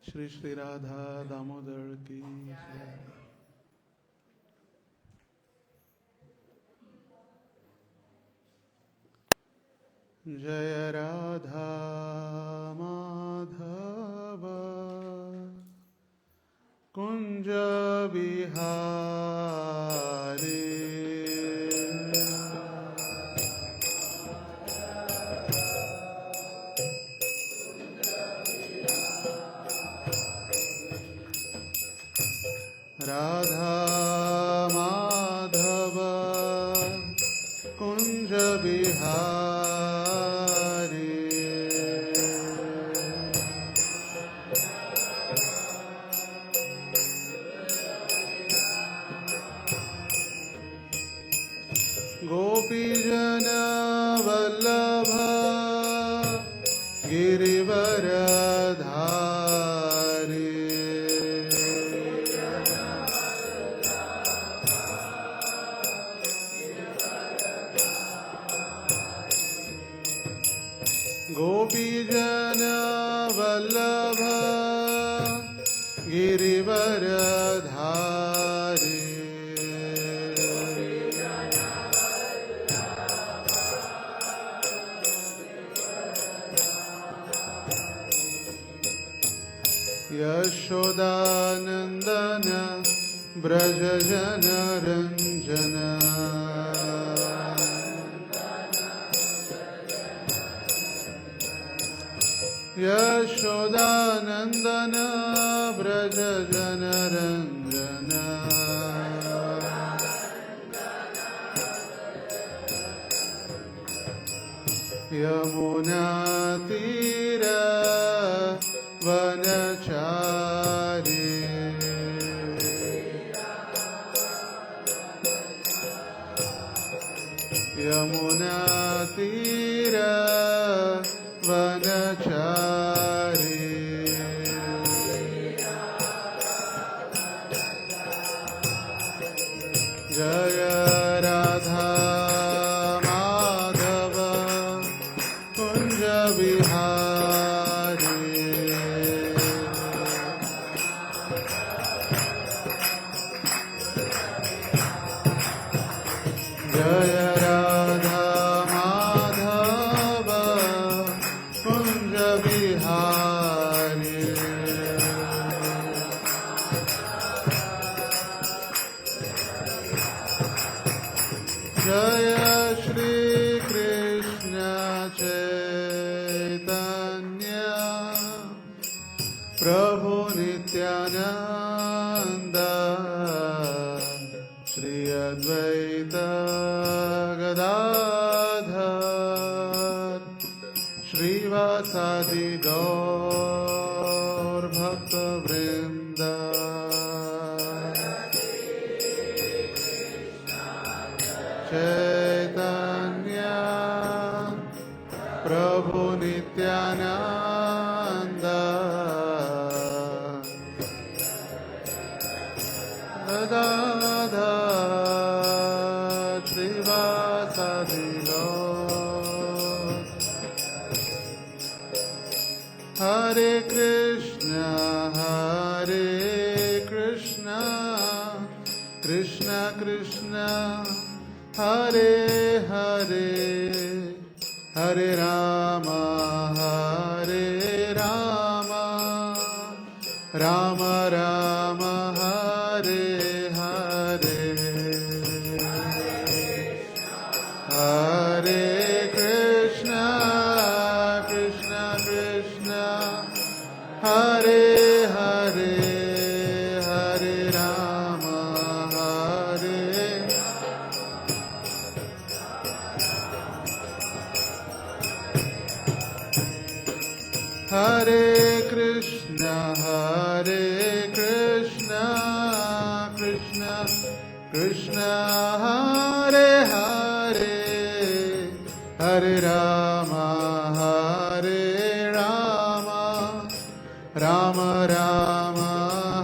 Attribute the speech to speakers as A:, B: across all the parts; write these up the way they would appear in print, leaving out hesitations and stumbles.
A: श्री श्री राधा दामोदर की जय राधा माधव कुंज बिहारी राधा माधव कुंज बिहारी गोपीजन वल्लभ गिरिवरधारी गोपीजन वल्लभ गिरिवरधारी यशोदानंदन ब्रज जन रंजन यशोदानंदन ब्रज जन रंजन यमुना तीर वनचारी यमुना तीर वनचारी जय राधा माधव कुंज बिहारी जय राधा माधव कुंज बिहारी जय श्री कृष्ण चैतन्य प्रभु नित्यानंद श्री अद्वैत गदाधर श्रीवासादि गौर भक्त वृंद चैतन्य प्रभु नित्यानंद गदाधर श्रीवासादि गौर हरे कृष्ण कृष्ण कृष्ण हरे हरे हरे राम राम राम हरे हरे हरे कृष्ण कृष्ण कृष्ण हरे हरे हरे राम हरे Krishna Krishna Krishna Hare Hare Hare Ram Ram Ram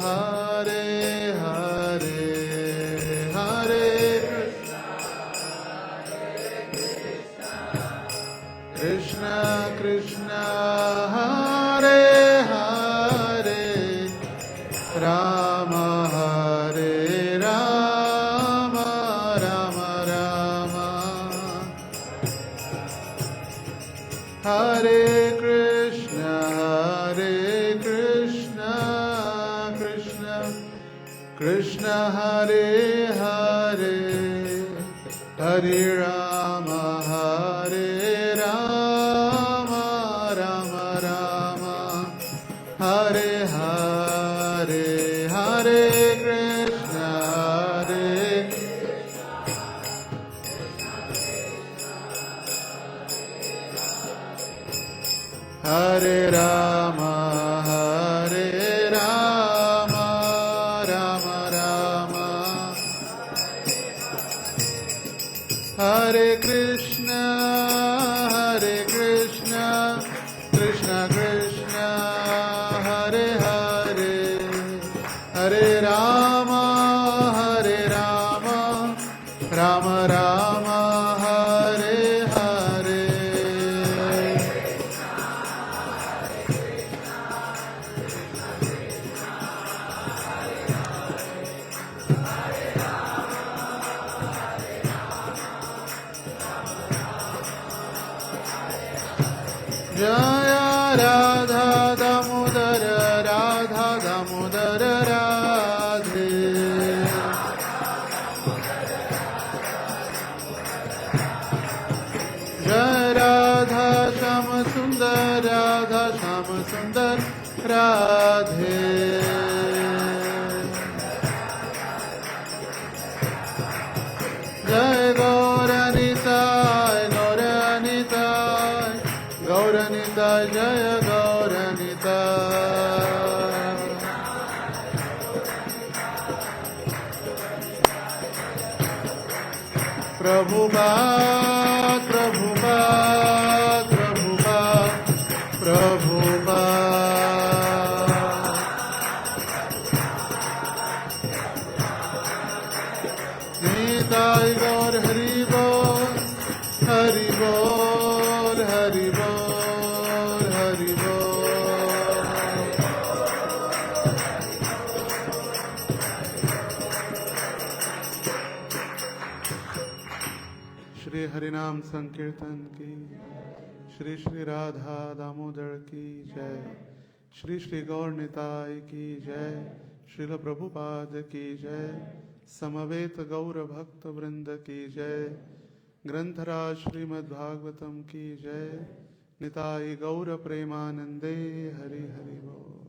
A: Hare Hare Hare Krishna Krishna Hare Hare Hare Krishna, Krishna Krishna Hare Hare, Hare Rama, Rama Rama, Hare Hare, Hare Krishna, Hare Rama, Rama Rama, Hare Krishna, Krishna Krishna, Hare Hare, Hare Rama, Rama Rama, Hare Hare. Jaya Radha Damodar, Radha Damodar Radhe. Jaya Radha Shama Sundar, Radha Shama Sundar Radhe. Jai Gauranitai, Gauranitai, Jaya Gauranitai. Prabhupada, Prabhupada. Nitai Gaur Hari Bol, Hari Bol, Hari Bol, Hari Bol. Shri हरिनाम संकीर्तन की, श्री श्री राधा दामोदर की जय, श्री श्री गौर निताय की जय, श्रील प्रभुपाद की जय, समवेत गौर भक्त वृंद की जय, ग्रंथराज श्रीमद्भागवतम की जय, निताय गौर प्रेमानंदे हरि हरि बोल।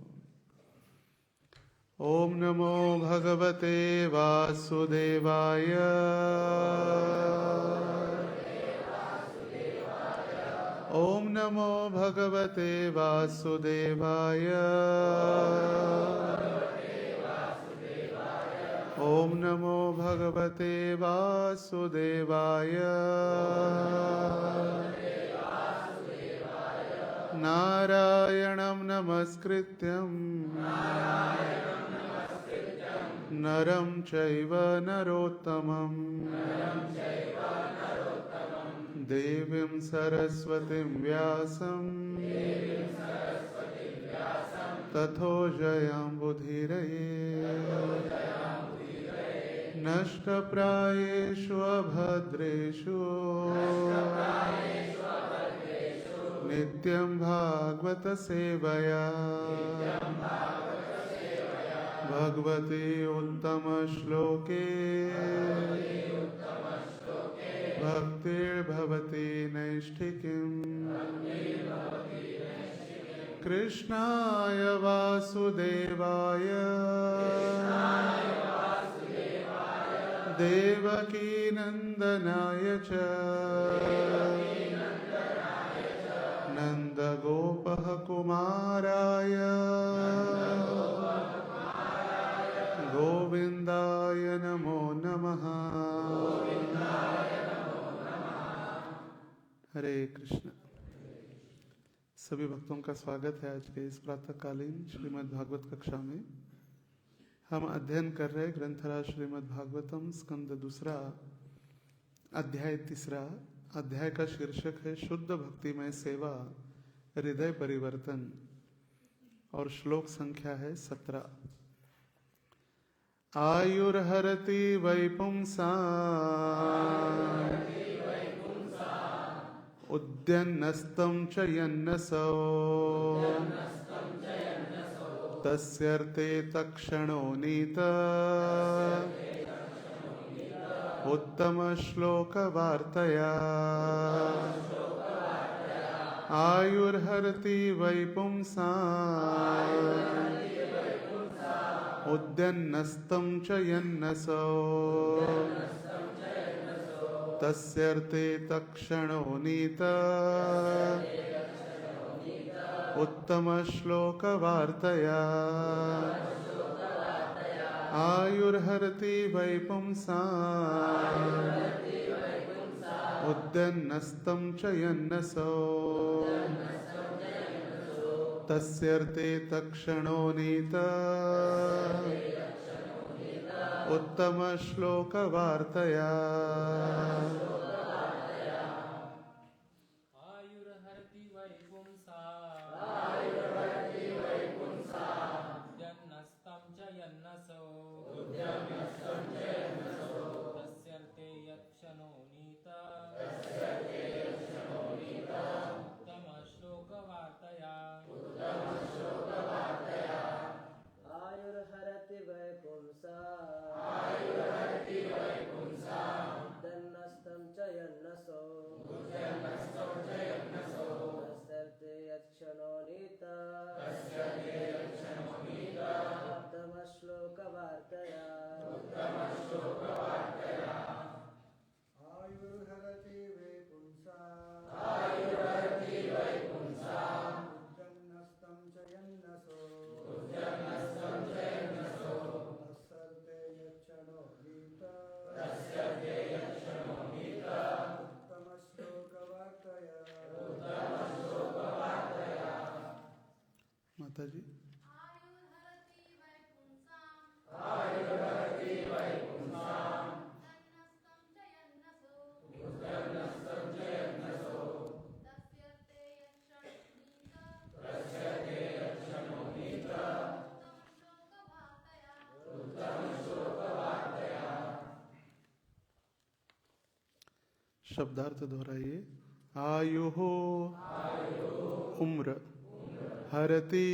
A: ओम नमो भगवते वासुदेवाय, ओम नमो भगवते वासुदेवाय, ओम नमो भगवते वासुदेवाय। नारायणं नमस्कृत्यं नरं चैव नरोत्तमं, देवीं सरस्वतीं व्यासं ततो जयम्बुधिरये। नष्टप्रायेषु अभद्रेषु नित्यं भागवत सेवया, भगवते उत्तम श्लोके भक्तिर्भवति नैष्ठिकीम्। कृष्णाय वासुदेवाय देवकी नंदनाय च नंदगोपः कुमाराय गोविंदाय नमो नमः। हरे कृष्ण। सभी भक्तों का स्वागत है आज के इस प्रातःकालीन श्रीमद् भागवत कक्षा में। हम अध्ययन कर रहे ग्रंथराज श्रीमद् भागवतम स्कंद दूसरा अध्याय तीसरा। अध्याय का शीर्षक है शुद्ध भक्तिमय सेवा हृदय परिवर्तन और श्लोक संख्या है 17। आयुर्हरति वैपुंसा उद्यन्नस्तं च यन्नसो तस्यर्थे तत्क्षणो नीत उत्तमश्लोकवार्तया आयुर्हरति वै पुंसाम् उद्यन्नस्तं च यन्नसो तस्यर्थे तत्क्षणो नीत उत्तमश्लोकवार्तया आयुर्हरति वै पुंसाम् उद्यन्नस्तं च यन्नसो तस्यर्थे तत्क्षणो नीत उत्तमश्लोकवार्तया
B: आयुर्हरति वै पुंसाम् उद्यन्नस्तं च यन्नसो तस्यर्थे यत्क्षणो नीत उत्तमश्लोकवार्तया
C: आयुर्हरति वै पुंसाम् उद्यन्नस्तं च यन्नसो तस्यर्थे यत्क्षणो नीत उत्तमश्लोकवार्तया आयुर्हरति वै पुंसाम् उद्यन्नस्तं च यन्नसो तस्यर्थे यत्क्षणो नीत उत्तमश्लोकवार्तया
A: माता जी
D: आयुर्हरति वै पुंसाम् उद्यन्नस्तं च यन्नसो तस्यर्थे यत्क्षणो नीत उत्तमश्लोकवार्तया
A: शब्दार्थ दोहराइए। आयुः उम्र, हरति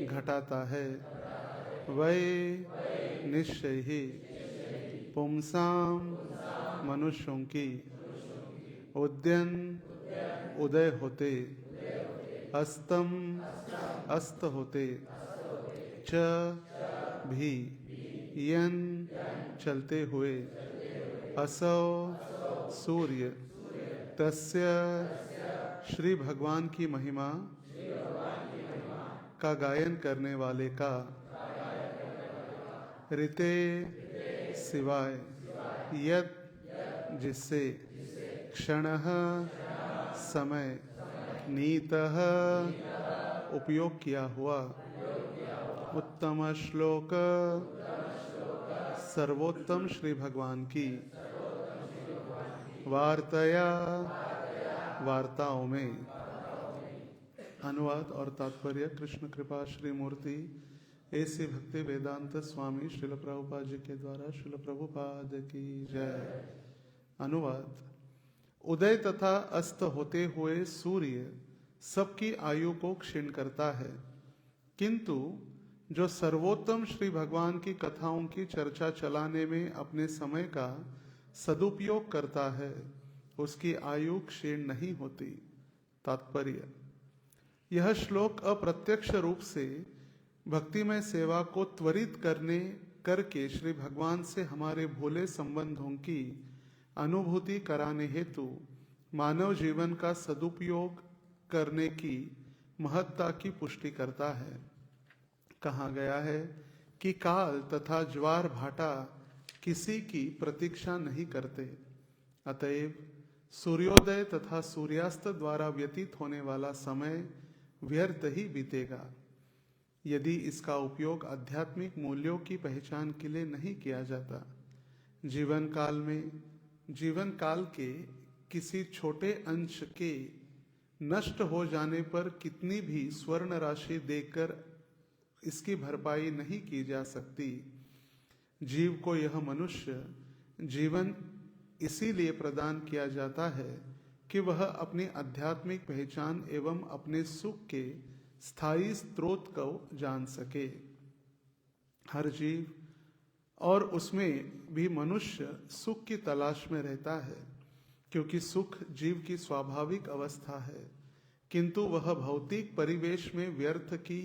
A: घटाता है, वै निश्चय ही, पुंसाम मनुष्यों की, उद्यन उदय होते, अस्तम अस्त होते, च भी, यन चलते हुए, असौ सूर्य, तस्य श्री भगवान की महिमा का गायन करने वाले का, ऋते सिवाय, यत जिससे, क्षणः समय, नीतः उपयोग किया हुआ, उत्तम श्लोक सर्वोत्तम श्री भगवान की, वार्तया वार्ताओं में। अनुवाद और तात्पर्य। कृष्ण कृपा श्री मूर्ति ऐसी भक्ति वेदांत स्वामी श्रील प्रभुपाद जी के द्वारा श्रील प्रभुपाद की जय। अनुवाद। उदय तथा अस्त होते हुए सूर्य सबकी आयु को क्षीण करता है, किंतु जो सर्वोत्तम श्री भगवान की कथाओं की चर्चा चलाने में अपने समय का सदुपयोग करता है, उसकी आयु क्षीण नहीं होती। तात्पर्य। यह श्लोक अप्रत्यक्ष रूप से भक्तिमय सेवा को त्वरित करके श्री भगवान से हमारे भोले संबंधों की अनुभूति कराने हेतु मानव जीवन का सदुपयोग करने की महत्ता की पुष्टि करता है। कहा गया है कि काल तथा ज्वार भाटा किसी की प्रतीक्षा नहीं करते, अतएव सूर्योदय तथा सूर्यास्त द्वारा व्यतीत होने वाला समय व्यर्थ ही बीतेगा यदि इसका उपयोग आध्यात्मिक मूल्यों की पहचान के लिए नहीं किया जाता। जीवन काल के किसी छोटे अंश के नष्ट हो जाने पर कितनी भी स्वर्ण राशि देकर इसकी भरपाई नहीं की जा सकती। जीव को यह मनुष्य जीवन इसीलिए प्रदान किया जाता है कि वह अपनी आध्यात्मिक पहचान एवं अपने सुख के स्थायी स्रोत को जान सके। हर जीव और उसमें भी मनुष्य सुख की तलाश में रहता है, क्योंकि सुख जीव की स्वाभाविक अवस्था है, किंतु वह भौतिक परिवेश में व्यर्थ की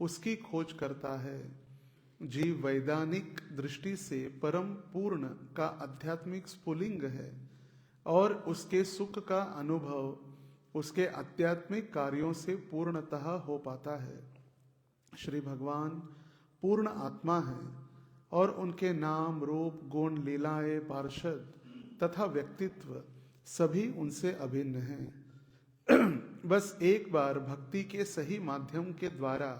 A: उसकी खोज करता है। जीव वैधानिक दृष्टि से परम पूर्ण का आध्यात्मिक स्फुलिंग है और उसके सुख का अनुभव उसके आध्यात्मिक कार्यों से पूर्णतः हो पाता है। श्री भगवान पूर्ण आत्मा है और उनके नाम, रूप, गुण, लीलाएं, पार्षद तथा व्यक्तित्व सभी उनसे अभिन्न हैं। बस एक बार भक्ति के सही माध्यम के द्वारा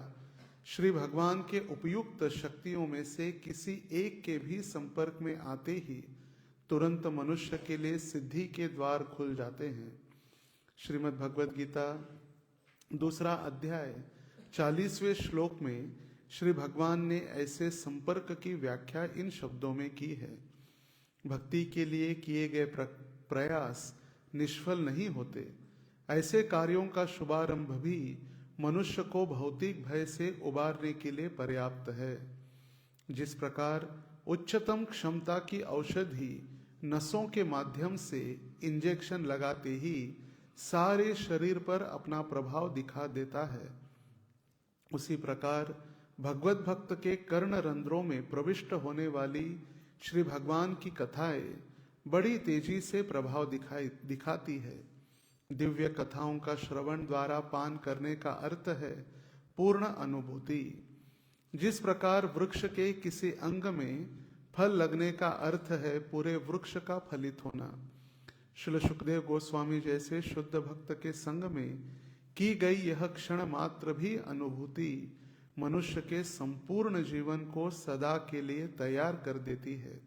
A: श्री भगवान के उपयुक्त शक्तियों में से किसी एक के भी संपर्क में आते ही तुरंत मनुष्य के लिए सिद्धि के द्वार खुल जाते हैं। श्रीमद् भगवद गीता 2 अध्याय 40वें श्लोक में श्री भगवान ने ऐसे संपर्क की व्याख्या इन शब्दों में की है। भक्ति के लिए किए गए प्रयास निष्फल नहीं होते। ऐसे कार्यों का शुभारंभ भी मनुष्य को भौतिक भय से उबारने के लिए पर्याप्त है। जिस प्रकार उच्चतम क्षमता की औषधि नसों के माध्यम से इंजेक्शन लगाते ही सारे शरीर पर अपना प्रभाव दिखा देता है, उसी प्रकार भगवत भक्त के कर्ण रंध्रों में प्रविष्ट होने वाली श्री भगवान की कथाएं बड़ी तेजी से प्रभाव दिखाती है। दिव्य कथाओं का श्रवण द्वारा पान करने का अर्थ है पूर्ण अनुभूति। जिस प्रकार वृक्ष के किसी अंग में फल लगने का अर्थ है पूरे वृक्ष का फलित होना, श्रील सुखदेव गोस्वामी जैसे शुद्ध भक्त के संग में की गई यह क्षण मात्र भी अनुभूति मनुष्य के संपूर्ण जीवन को सदा के लिए तैयार कर देती है।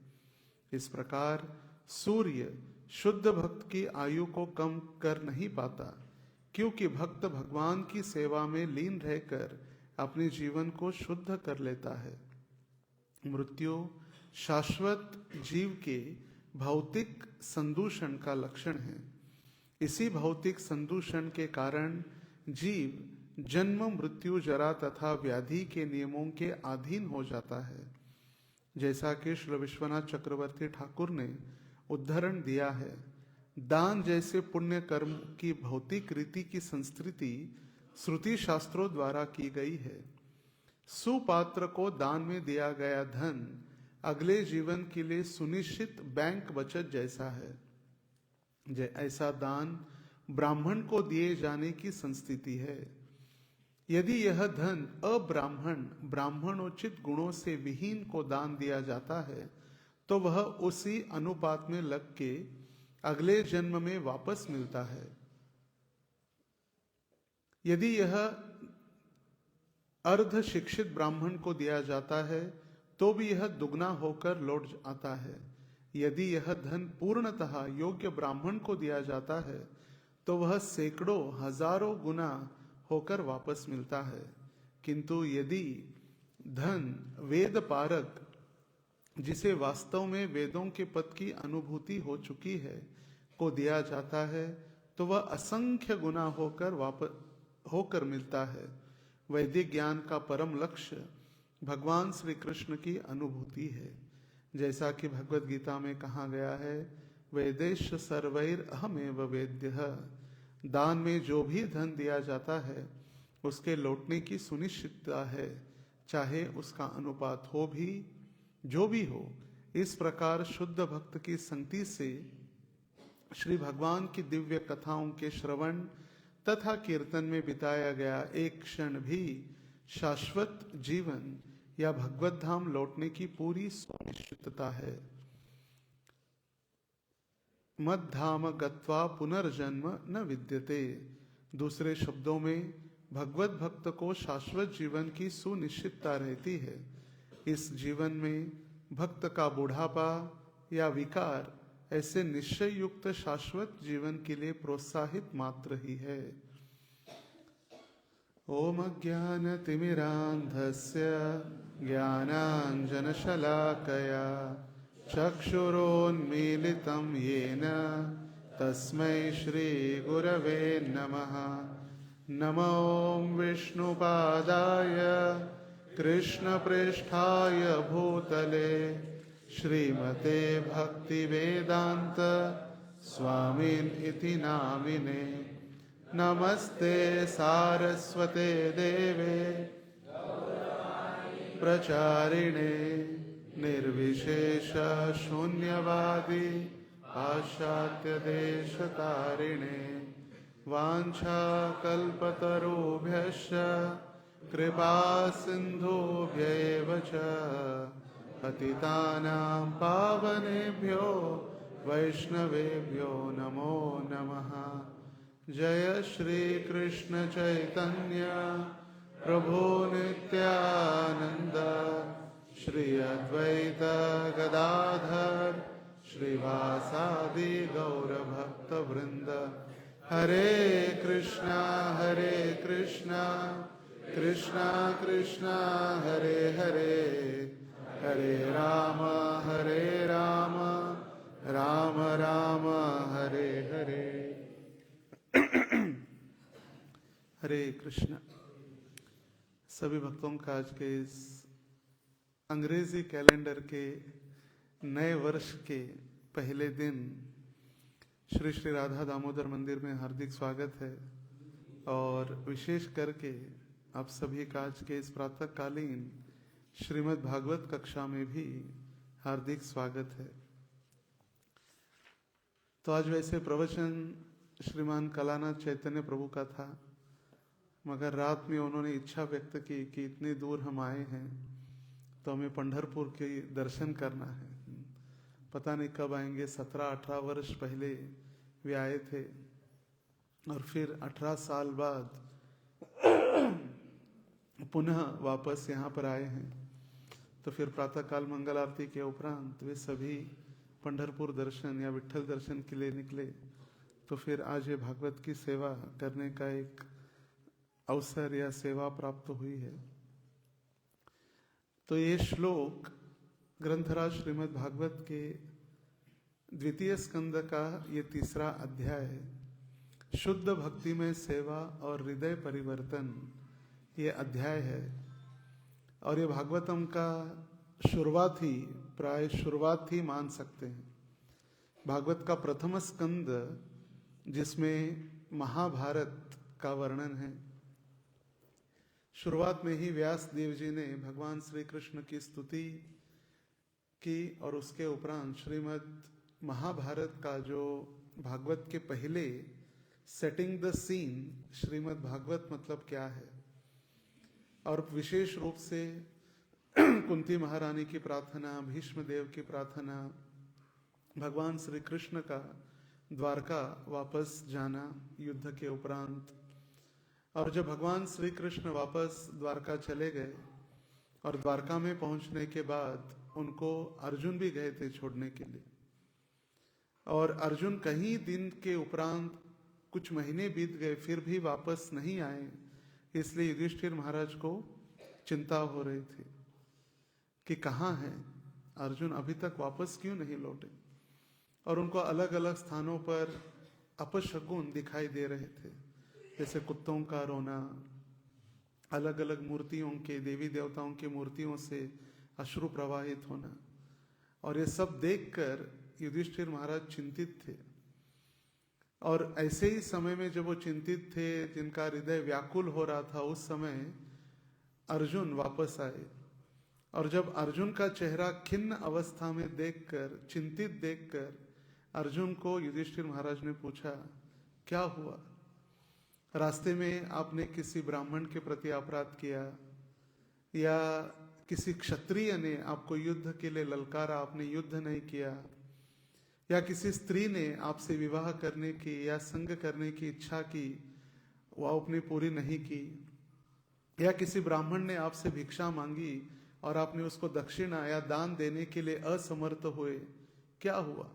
A: इस प्रकार सूर्य शुद्ध भक्त की आयु को कम कर नहीं पाता, क्योंकि भक्त भगवान की सेवा में लीन रहकर अपने जीवन को शुद्ध कर लेता है। मृत्यु शाश्वत जीव के भौतिक संदूषण का लक्षण है। इसी भौतिक संदूषण के कारण जीव जन्म, मृत्यु, जरा तथा व्याधि के नियमों के अधीन हो जाता है। जैसा कि श्री विश्वनाथ चक्रवर्ती ठाकुर ने उदाहरण दिया है, दान जैसे पुण्य कर्म की भौतिक रीति की संस्कृति श्रुति शास्त्रों द्वारा की गई है। सुपात्र को दान में दिया गया धन अगले जीवन के लिए सुनिश्चित बैंक बचत जैसा है। ऐसा दान ब्राह्मण को दिए जाने की संस्कृति है। यदि यह धन ब्राह्मणोचित गुणों से विहीन को दान दिया जाता है, तो वह उसी अनुपात में लग के अगले जन्म में वापस मिलता है। यदि यह अर्ध शिक्षित ब्राह्मण को दिया जाता है, तो भी यह दुगना होकर लौट आता है। यदि यह धन पूर्णतः योग्य ब्राह्मण को दिया जाता है, तो वह सैकड़ों हजारों गुना होकर वापस मिलता है। किंतु यदि धन वेद पारक, जिसे वास्तव में वेदों के पद की अनुभूति हो चुकी है, को दिया जाता है, तो वह असंख्य गुना होकर मिलता है। वैदिक ज्ञान का परम लक्ष्य भगवान श्री कृष्ण की अनुभूति है। जैसा कि भगवत गीता में कहा गया है, वेदेश सर्वैर अहमेव वेद्यः। दान में जो भी धन दिया जाता है उसके लौटने की सुनिश्चितता है, चाहे उसका अनुपात हो भी जो भी हो। इस प्रकार शुद्ध भक्त की संगति से श्री भगवान की दिव्य कथाओं के श्रवण तथा कीर्तन में बिताया गया एक क्षण भी शाश्वत जीवन या भगवत धाम लौटने की पूरी सुनिश्चितता है। मद्धाम गत्वा पुनर्जन्म न विद्यते। दूसरे शब्दों में भगवत भक्त को शाश्वत जीवन की सुनिश्चितता रहती है। इस जीवन में भक्त का बुढ़ापा या विकार ऐसे निश्चय युक्त शाश्वत जीवन के लिए प्रोत्साहित मात्र ही है। ओम अज्ञानतिमिरान्धस्य ज्ञानाञ्जनशलाकया चक्षुरोन्मीलितं येन तस्मै श्रीगुरवे नमः। नमो विष्णुपादाय कृष्णप्रेष्ठाय भूतले श्रीमते भक्तिवेदान्त स्वामिन् इति नामिने। नमस्ते सारस्वते देवे प्रचारिणे निर्विशेष शून्यवादी पाश्चात्यदेशतारिणे। वाञ्छाकल्पतरुभ्यश्च कृपा सिन्धुभ्यैव च पतितानां पावनेभ्यो वैष्णवेभ्यो नमो नमः। जय श्री कृष्ण चैतन्य प्रभु नित्यानंद श्री अद्वैत गदाधर श्रीवासादि गौर भक्त वृंद। हरे कृष्णा कृष्णा कृष्णा हरे हरे, हरे राम राम राम हरे हरे। हरे कृष्ण। सभी भक्तों का आज के इस अंग्रेजी कैलेंडर के नए वर्ष के पहले दिन श्री श्री राधा दामोदर मंदिर में हार्दिक स्वागत है। और विशेष करके आप सभी का आज के इस प्रातःकालीन श्रीमद् भागवत कक्षा में भी हार्दिक स्वागत है। तो आज वैसे प्रवचन श्रीमान कलानाथ चैतन्य प्रभु का था, मगर रात में उन्होंने इच्छा व्यक्त की कि इतनी दूर हम आए हैं तो हमें पंढरपुर के दर्शन करना है। पता नहीं कब आएंगे, 17-18 वर्ष पहले वे आए थे और फिर 18 साल बाद पुनः वापस यहाँ पर आए हैं। तो फिर प्रातःकाल मंगल आरती के उपरांत वे सभी पंढरपुर दर्शन या विट्ठल दर्शन के लिए निकले। तो फिर आज ये भागवत की सेवा करने का एक अवसर या सेवा प्राप्त हुई है। तो ये श्लोक ग्रंथराज श्रीमद् भागवत के द्वितीय स्कंद का ये तीसरा अध्याय है। शुद्ध भक्ति में सेवा और हृदय परिवर्तन ये अध्याय है। और ये भागवतम का शुरुआत ही मान सकते हैं। भागवत का प्रथम स्कंद जिसमें महाभारत का वर्णन है। शुरुआत में ही व्यास देव जी ने भगवान श्री कृष्ण की स्तुति की और उसके उपरांत श्रीमद् महाभारत का जो भागवत के पहले setting the scene, Srimad Bhagavat मतलब क्या है, और विशेष रूप से कुंती महारानी की प्रार्थना, भीष्म देव की प्रार्थना, भगवान श्री कृष्ण का द्वारका वापस जाना युद्ध के उपरांत, और जब भगवान श्री कृष्ण वापस द्वारका चले गए और द्वारका में पहुंचने के बाद उनको अर्जुन भी गए थे छोड़ने के लिए, और अर्जुन कहीं दिन के उपरांत कुछ महीने बीत गए फिर भी वापस नहीं आए। इसलिए युधिष्ठिर महाराज को चिंता हो रही थी कि कहाँ हैं अर्जुन, अभी तक वापस क्यों नहीं लौटे। और उनको अलग अलग स्थानों पर अपशकुन दिखाई दे रहे थे, जैसे कुत्तों का रोना, अलग अलग मूर्तियों के, देवी देवताओं की मूर्तियों से अश्रु प्रवाहित होना। और ये सब देखकर युधिष्ठिर महाराज चिंतित थे। और ऐसे ही समय में जब वो चिंतित थे, जिनका हृदय व्याकुल हो रहा था, उस समय अर्जुन वापस आए। और जब अर्जुन का चेहरा खिन्न अवस्था में देखकर, चिंतित देखकर अर्जुन को युधिष्ठिर महाराज ने पूछा, क्या हुआ? रास्ते में आपने किसी ब्राह्मण के प्रति अपराध किया या किसी क्षत्रिय ने आपको युद्ध के लिए ललकारा, आपने युद्ध नहीं किया, या किसी स्त्री ने आपसे विवाह करने की या संग करने की इच्छा की, वो आपने पूरी नहीं की, या किसी ब्राह्मण ने आपसे भिक्षा मांगी और आपने उसको दक्षिणा या दान देने के लिए असमर्थ हुए, क्या हुआ?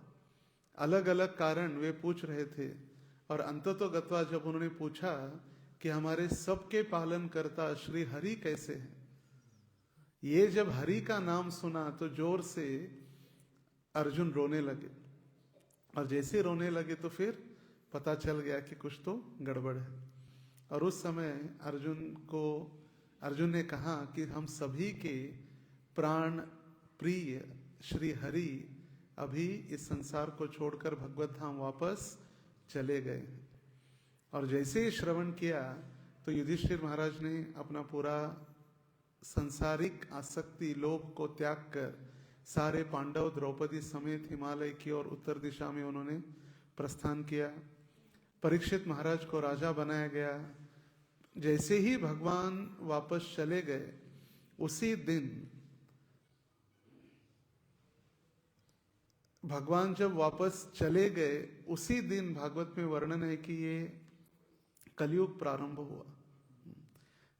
A: अलग अलग कारण वे पूछ रहे थे। और अंततोगत्वा जब उन्होंने पूछा कि हमारे सबके पालन करता श्री हरि कैसे हैं, ये जब हरि का नाम सुना तो जोर से अर्जुन रोने लगे। और जैसे रोने लगे तो फिर पता चल गया कि कुछ तो गड़बड़ है। और उस समय अर्जुन ने कहा कि हम सभी के प्राण प्रिय श्री हरि अभी इस संसार को छोड़कर भगवत धाम वापस चले गए। और जैसे ही श्रवण किया तो युधिष्ठिर महाराज ने अपना पूरा सांसारिक आसक्ति लोभ को त्याग कर सारे पांडव द्रौपदी समेत हिमालय की ओर उत्तर दिशा में उन्होंने प्रस्थान किया। परीक्षित महाराज को राजा बनाया गया। जैसे ही भगवान वापस चले गए उसी दिन भगवान जब वापस चले गए उसी दिन भागवत में वर्णन है कि ये कलयुग प्रारंभ हुआ।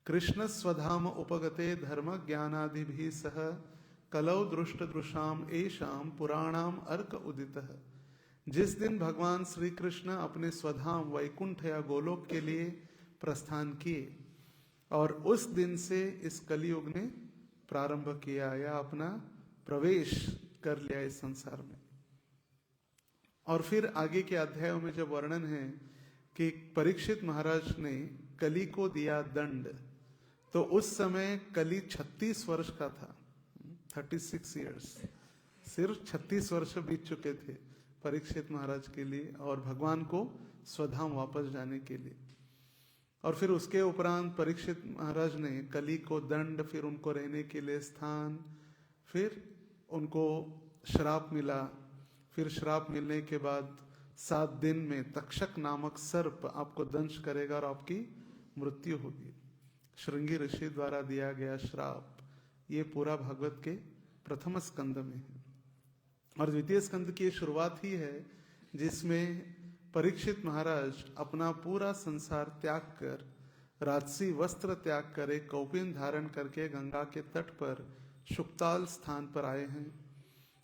A: कृष्ण स्वधाम उपगते धर्म ज्ञानादि सह कलौ दृष्ट दृशाम एशाम पुराणाम अर्क उदितः। जिस दिन भगवान श्री कृष्ण अपने स्वधाम वैकुंठ या गोलोक के लिए प्रस्थान किए और उस दिन से इस कलयुग ने प्रारंभ किया या अपना प्रवेश कर लिया इस संसार में। और फिर आगे के अध्यायों में जब वर्णन है कि परीक्षित महाराज ने कली को दिया दंड, तो उस समय कली 36 वर्ष का था, 36 इयर्स। सिर्फ 36 वर्ष बीत चुके थे परीक्षित महाराज के लिए और भगवान को स्वधाम वापस जाने के लिए। और फिर उसके उपरांत परीक्षित महाराज ने कली को दंड, फिर उनको रहने के लिए स्थान, फिर उनको श्राप मिला। फिर श्राप मिलने के बाद 7 दिन में तक्षक नामक सर्प आपको दंश करेगा और आपकी मृत्यु होगी। श्रृंगी ऋषि द्वारा दिया गया श्राप, ये पूरा भागवत के प्रथम स्कंद में है। और द्वितीय स्कंद की शुरुआत ही है जिसमें परीक्षित महाराज अपना पूरा संसार त्याग कर, राजसी वस्त्र त्याग कर, एक कौपीन धारण करके गंगा के तट पर शुक्ताल स्थान पर आए हैं।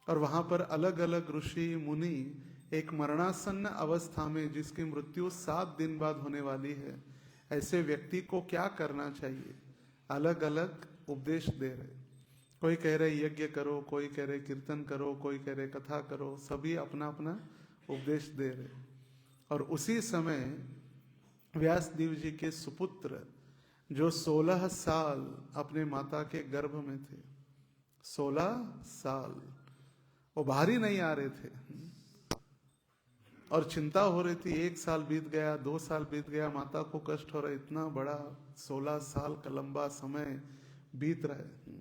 A: और वहां पर अलग अलग ऋषि मुनि एक मरणासन्न अवस्था में, जिसकी मृत्यु 7 दिन बाद होने वाली है, ऐसे व्यक्ति को क्या करना चाहिए, अलग अलग उपदेश दे रहे। कोई कह रहे यज्ञ करो, कोई कह रहे कीर्तन करो, कोई कह रहे कथा करो, सभी अपना अपना उपदेश दे रहे। और उसी समय व्यासदेव जी के सुपुत्र जो 16 साल अपने माता के गर्भ में थे, 16 साल वो बाहर ही नहीं आ रहे थे और चिंता हो रही थी। 1 साल बीत गया, 2 साल बीत गया, माता को कष्ट हो रहा है। इतना बड़ा 16 साल का लंबा समय बीत रहा है।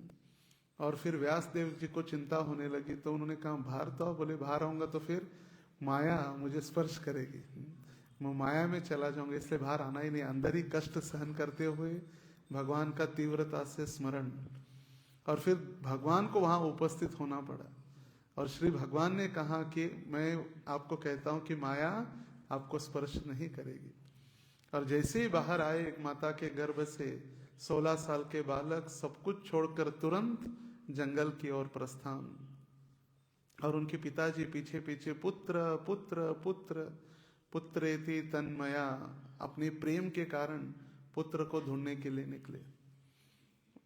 A: और फिर व्यासदेव जी को चिंता होने लगी तो उन्होंने कहा बाहर तो आओ। बोले बाहर आऊंगा तो फिर माया मुझे स्पर्श करेगी, मैं माया में चला जाऊंगा, इसलिए बाहर आना ही नहीं। अंदर ही कष्ट सहन करते हुए भगवान का तीव्रता से स्मरण, और फिर भगवान को वहां उपस्थित होना पड़ा। और श्री भगवान ने कहा कि मैं आपको कहता हूं कि माया आपको स्पर्श नहीं करेगी। और जैसे ही बाहर आए एक माता के गर्भ से 16 साल के बालक, सब कुछ छोड़कर तुरंत जंगल की ओर प्रस्थान। और उनके पिताजी पीछे पीछे पुत्र पुत्र पुत्र पुत्रेति तन्मया, अपने प्रेम के कारण पुत्र को ढूंढने के लिए निकले।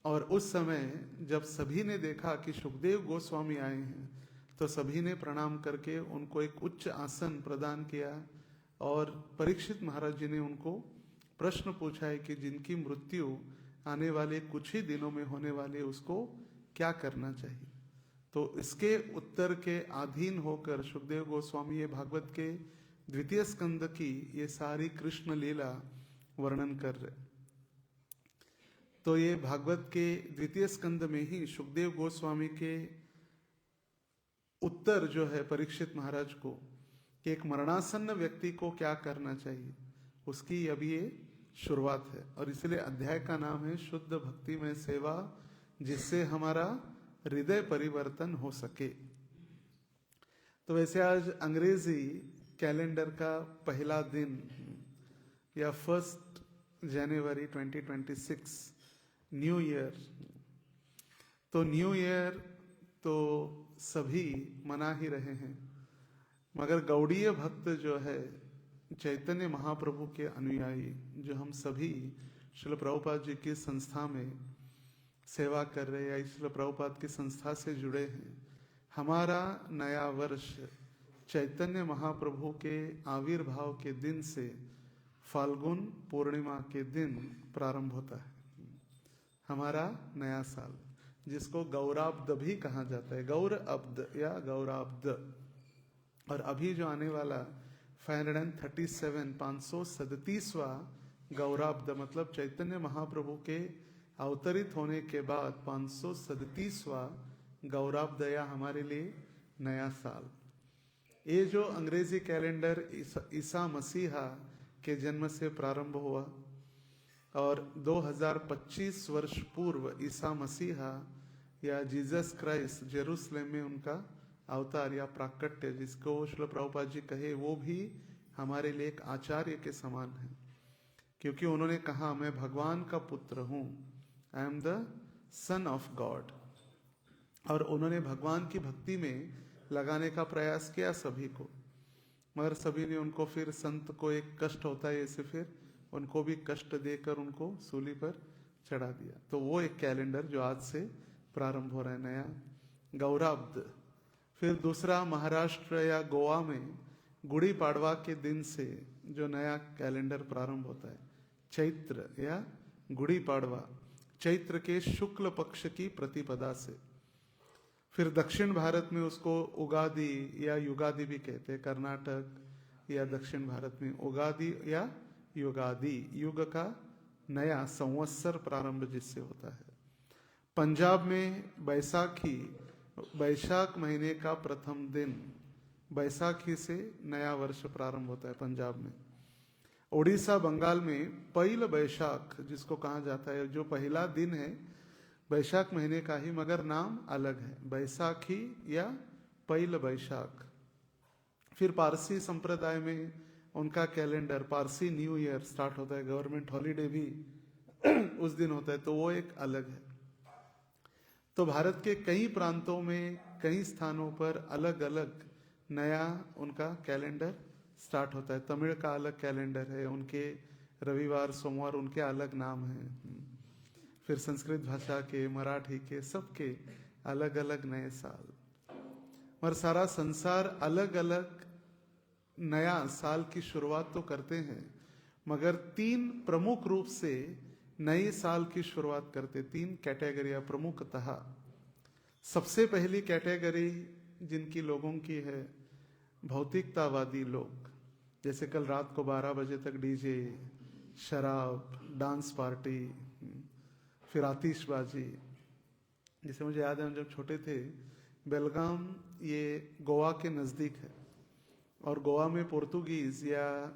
A: और उस समय जब सभी ने देखा कि सुखदेव गोस्वामी आए हैं तो सभी ने प्रणाम करके उनको एक उच्च आसन प्रदान किया। और परीक्षित महाराज जी ने उनको प्रश्न पूछा है कि जिनकी मृत्यु आने वाले कुछ ही दिनों में होने वाली है, उसको क्या करना चाहिए। तो इसके उत्तर के अधीन होकर सुखदेव गोस्वामी ये भागवत के द्वितीय स्कंद की ये सारी कृष्ण लीला वर्णन कर रहे। तो ये भागवत के द्वितीय स्कंद में ही सुखदेव गोस्वामी के उत्तर जो है परीक्षित महाराज को कि एक मरणासन्न व्यक्ति को क्या करना चाहिए, उसकी अभी ये शुरुआत है। और इसलिए अध्याय का नाम है शुद्ध भक्ति में सेवा, जिससे हमारा हृदय परिवर्तन हो सके। तो वैसे आज अंग्रेजी कैलेंडर का पहला दिन या 1 जनवरी 2026 न्यू ईयर। तो न्यू ईयर तो सभी मना ही रहे हैं, मगर गौड़ीय भक्त जो है चैतन्य महाप्रभु के अनुयायी, जो हम सभी श्रील प्रभुपाद जी की संस्था में सेवा कर रहे हैं या श्रील प्रभुपाद की संस्था से जुड़े हैं, हमारा नया वर्ष चैतन्य महाप्रभु के आविर्भाव के दिन से फाल्गुन पूर्णिमा के दिन प्रारंभ होता है हमारा नया साल, जिसको गौराब्द भी कहा जाता है, गौर अब्द या गौराब्द। और अभी जो आने वाला 537वां गौराब्द, मतलब चैतन्य महाप्रभु के अवतरित होने के बाद 537वां गौराब्द या हमारे लिए नया साल। ये जो अंग्रेजी कैलेंडर ईसा मसीहा के जन्म से प्रारंभ हुआ और 2025 वर्ष पूर्व ईसा मसीहा या जीसस क्राइस्ट जेरूसलेम में उनका अवतार या प्राकट्य, जिसको श्रील प्रभुपाद जी कहे, वो भी हमारे लिए एक आचार्य के समान है, क्योंकि उन्होंने कहा मैं भगवान का पुत्र हूँ, I am the son of God. और उन्होंने भगवान की भक्ति में लगाने का प्रयास किया सभी को, मगर सभी ने उनको, फिर संत को एक कष्ट होता है ऐसे, फिर उनको भी कष्ट देकर उनको सूली पर चढ़ा दिया। तो वो एक कैलेंडर जो आज से प्रारंभ हो रहा है, नया गौराब्द। फिर दूसरा महाराष्ट्र या गोवा में गुड़ी पाड़वा के दिन से जो नया कैलेंडर प्रारंभ होता है, चैत्र या गुड़ी पाड़वा, चैत्र के शुक्ल पक्ष की प्रतिपदा से। फिर दक्षिण भारत में उसको उगादि या युगादि भी कहते हैं, कर्नाटक या दक्षिण भारत में उगादि या युगादि, युग का नया संवत्सर प्रारंभ जिससे होता है। पंजाब में बैसाखी, बैशाख महीने का प्रथम दिन, बैसाखी से नया वर्ष प्रारंभ होता है पंजाब में। ओडिशा बंगाल में पहिल बैशाख जिसको कहा जाता है, जो पहला दिन है बैशाख महीने का ही, मगर नाम अलग है, बैसाखी या पहिल बैशाख। फिर पारसी संप्रदाय में उनका calendar Parsi new year start होता है, गवर्नमेंट हॉलीडे भी उस दिन होता है, तो वो एक अलग है। तो भारत के कई प्रांतों में कई स्थानों पर अलग अलग नया उनका कैलेंडर स्टार्ट होता है। तमिल का अलग कैलेंडर है, उनके रविवार सोमवार उनके अलग नाम हैं। फिर संस्कृत भाषा के, मराठी के, सबके अलग अलग नए साल। और सारा संसार अलग अलग नया साल की शुरुआत तो करते हैं, मगर तीन प्रमुख रूप से नए साल की शुरुआत करते, तीन कैटेगरियां प्रमुखतः। सबसे पहली कैटेगरी जिनकी लोगों की है भौतिकतावादी लोग, जैसे कल रात को 12 बजे तक डीजे, शराब, डांस पार्टी, फिर आतिशबाजी। जैसे मुझे याद है हम जब छोटे थे, बेलगाम ये गोवा के नज़दीक है, और गोवा में पोर्तुगीज या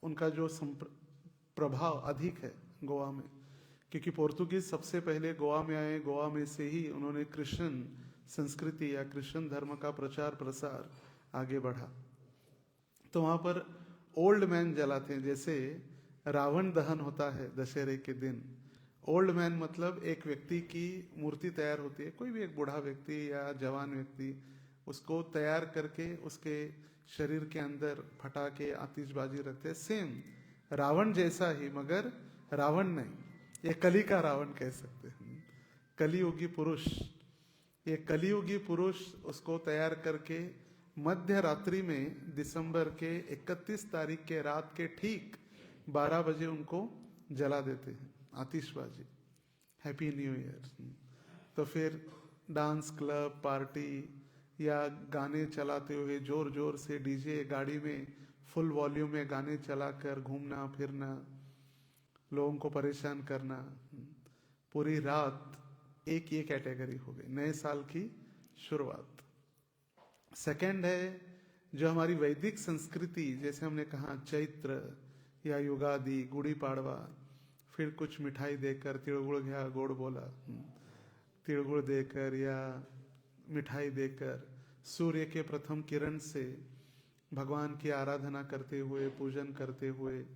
A: उनका जो प्रभाव अधिक है गोवा में, क्योंकि पोर्तुगीज सबसे पहले गोवा में आए, गोवा में से ही उन्होंने क्रिश्चियन संस्कृति या क्रिश्चियन धर्म का प्रचार प्रसार आगे बढ़ा। तो वहाँ पर ओल्ड मैन जलाते हैं, जैसे रावण दहन होता है दशहरे के दिन। ओल्ड मैन मतलब एक व्यक्ति की मूर्ति तैयार होती है, कोई भी एक बूढ़ा व्यक्ति या जवान व्यक्ति, उसको तैयार करके उसके शरीर के अंदर फटाके आतिशबाजी रखते हैं, सेम रावण जैसा ही, मगर रावण नहीं, ये कली का रावण कह सकते हैं, कलियुगी पुरुष। ये कलियुगी पुरुष उसको तैयार करके मध्य रात्रि में दिसंबर के 31 तारीख के रात के ठीक 12 बजे उनको जला देते हैं, आतिशबाजी, हैप्पी न्यू ईयर। तो फिर डांस क्लब, पार्टी या गाने चलाते हुए जोर जोर से डीजे गाड़ी में फुल वॉल्यूम में गाने चलाकर घूमना फिरना, लोगों को परेशान करना, पूरी रात एक ये कैटेगरी हो गई, नए साल की शुरुआत। सेकंड है जो हमारी वैदिक संस्कृति, जैसे हमने कहा चैत्र या युगादि, गुड़ी पाड़वा, फिर कुछ मिठाई देकर, तिलगुड़ घ्या गोड़ बोला, तिलगुड़ देकर या मिठाई देकर सूर्य के प्रथम किरण से भगवान की आराधना करते हुए, पूजन करते हुए,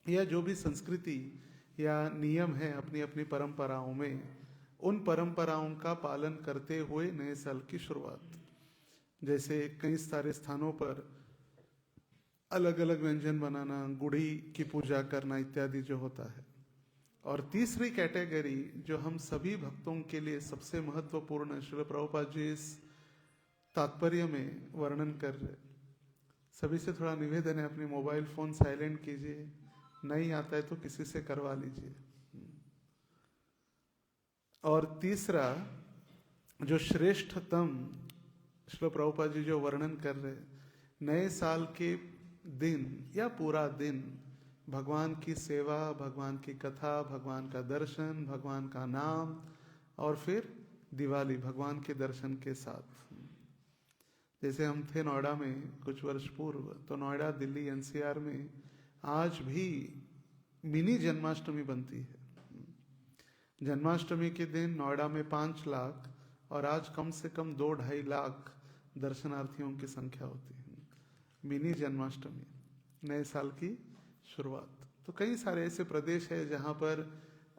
A: या जो भी संस्कृति या नियम है अपनी अपनी परंपराओं में, उन परंपराओं का पालन करते हुए नए साल की शुरुआत। जैसे कई सारे स्थानों पर अलग अलग व्यंजन बनाना, गुड़ी की पूजा करना इत्यादि जो होता है। और तीसरी कैटेगरी जो हम सभी भक्तों के लिए सबसे महत्वपूर्ण, श्रील प्रभुपाद जी इस तात्पर्य में वर्णन कर रहे। सभी से थोड़ा निवेदन है, अपनी मोबाइल फोन साइलेंट कीजिए, नहीं आता है तो किसी से करवा लीजिए। और तीसरा, जो श्रेष्ठतम श्रील प्रभुपाद जी जो वर्णन कर रहे, नए साल के दिन या पूरा दिन भगवान की सेवा, भगवान की कथा, भगवान का दर्शन, भगवान का नाम, और फिर दिवाली भगवान के दर्शन के साथ। जैसे हम थे नोएडा में कुछ वर्ष पूर्व, तो नोएडा, दिल्ली, एनसीआर में आज भी मिनी जन्माष्टमी बनती है। जन्माष्टमी के दिन नोएडा में 5 लाख और आज कम से कम 2-2.5 लाख दर्शनार्थियों की संख्या होती है। मिनी जन्माष्टमी, नए साल की शुरुआत। तो कई सारे ऐसे प्रदेश है जहाँ पर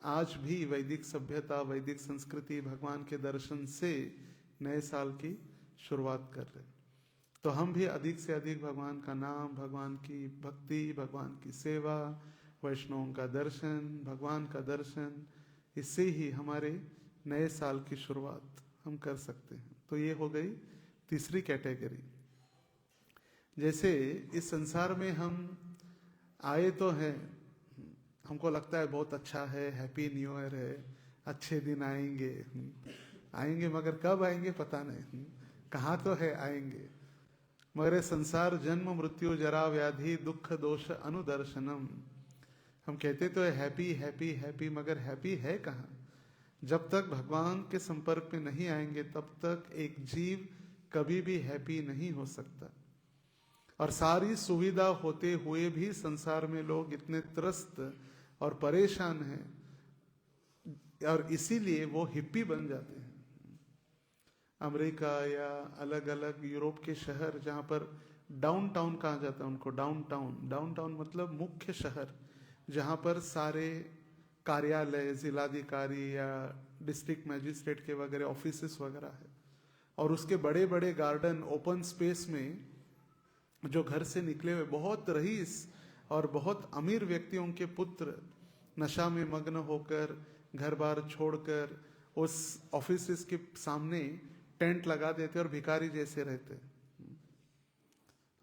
A: आज भी वैदिक सभ्यता, वैदिक संस्कृति, भगवान के दर्शन से नए साल की शुरुआत कर रहे। तो हम भी अधिक से अधिक भगवान का नाम, भगवान की भक्ति, भगवान की सेवा, वैष्णवों का दर्शन, भगवान का दर्शन, इससे ही हमारे नए साल की शुरुआत हम कर सकते हैं। तो ये हो गई तीसरी कैटेगरी। जैसे इस संसार में हम आए तो हैं, हमको लगता है बहुत अच्छा है, हैप्पी न्यू ईयर है, अच्छे दिन आएंगे, मगर कब आएंगे पता नहीं, कहाँ तो है आएंगे। मगर ये संसार जन्म मृत्यु जरा व्याधि दुख दोष अनुदर्शनम, हम कहते तो है हैप्पी हैप्पी हैप्पी, मगर हैप्पी है कहाँ? जब तक भगवान के संपर्क में नहीं आएंगे तब तक एक जीव कभी भी हैप्पी नहीं हो सकता। और सारी सुविधा होते हुए भी संसार में लोग इतने त्रस्त और परेशान हैं, और इसीलिए वो हिप्पी बन जाते हैं। अमेरिका या अलग अलग यूरोप के शहर जहाँ पर डाउनटाउन कहा जाता है उनको, डाउनटाउन मतलब मुख्य शहर, जहाँ पर सारे कार्यालय, जिलाधिकारी या डिस्ट्रिक्ट मैजिस्ट्रेट के वगैरह ऑफिसेस वगैरह है, और उसके बड़े बड़े गार्डन, ओपन स्पेस में जो घर से निकले हुए बहुत रईस और बहुत अमीर व्यक्तियों के पुत्र नशा में मग्न होकर, घर बार छोड़कर उस ऑफिसेस के सामने टेंट लगा देते और भिखारी जैसे रहते,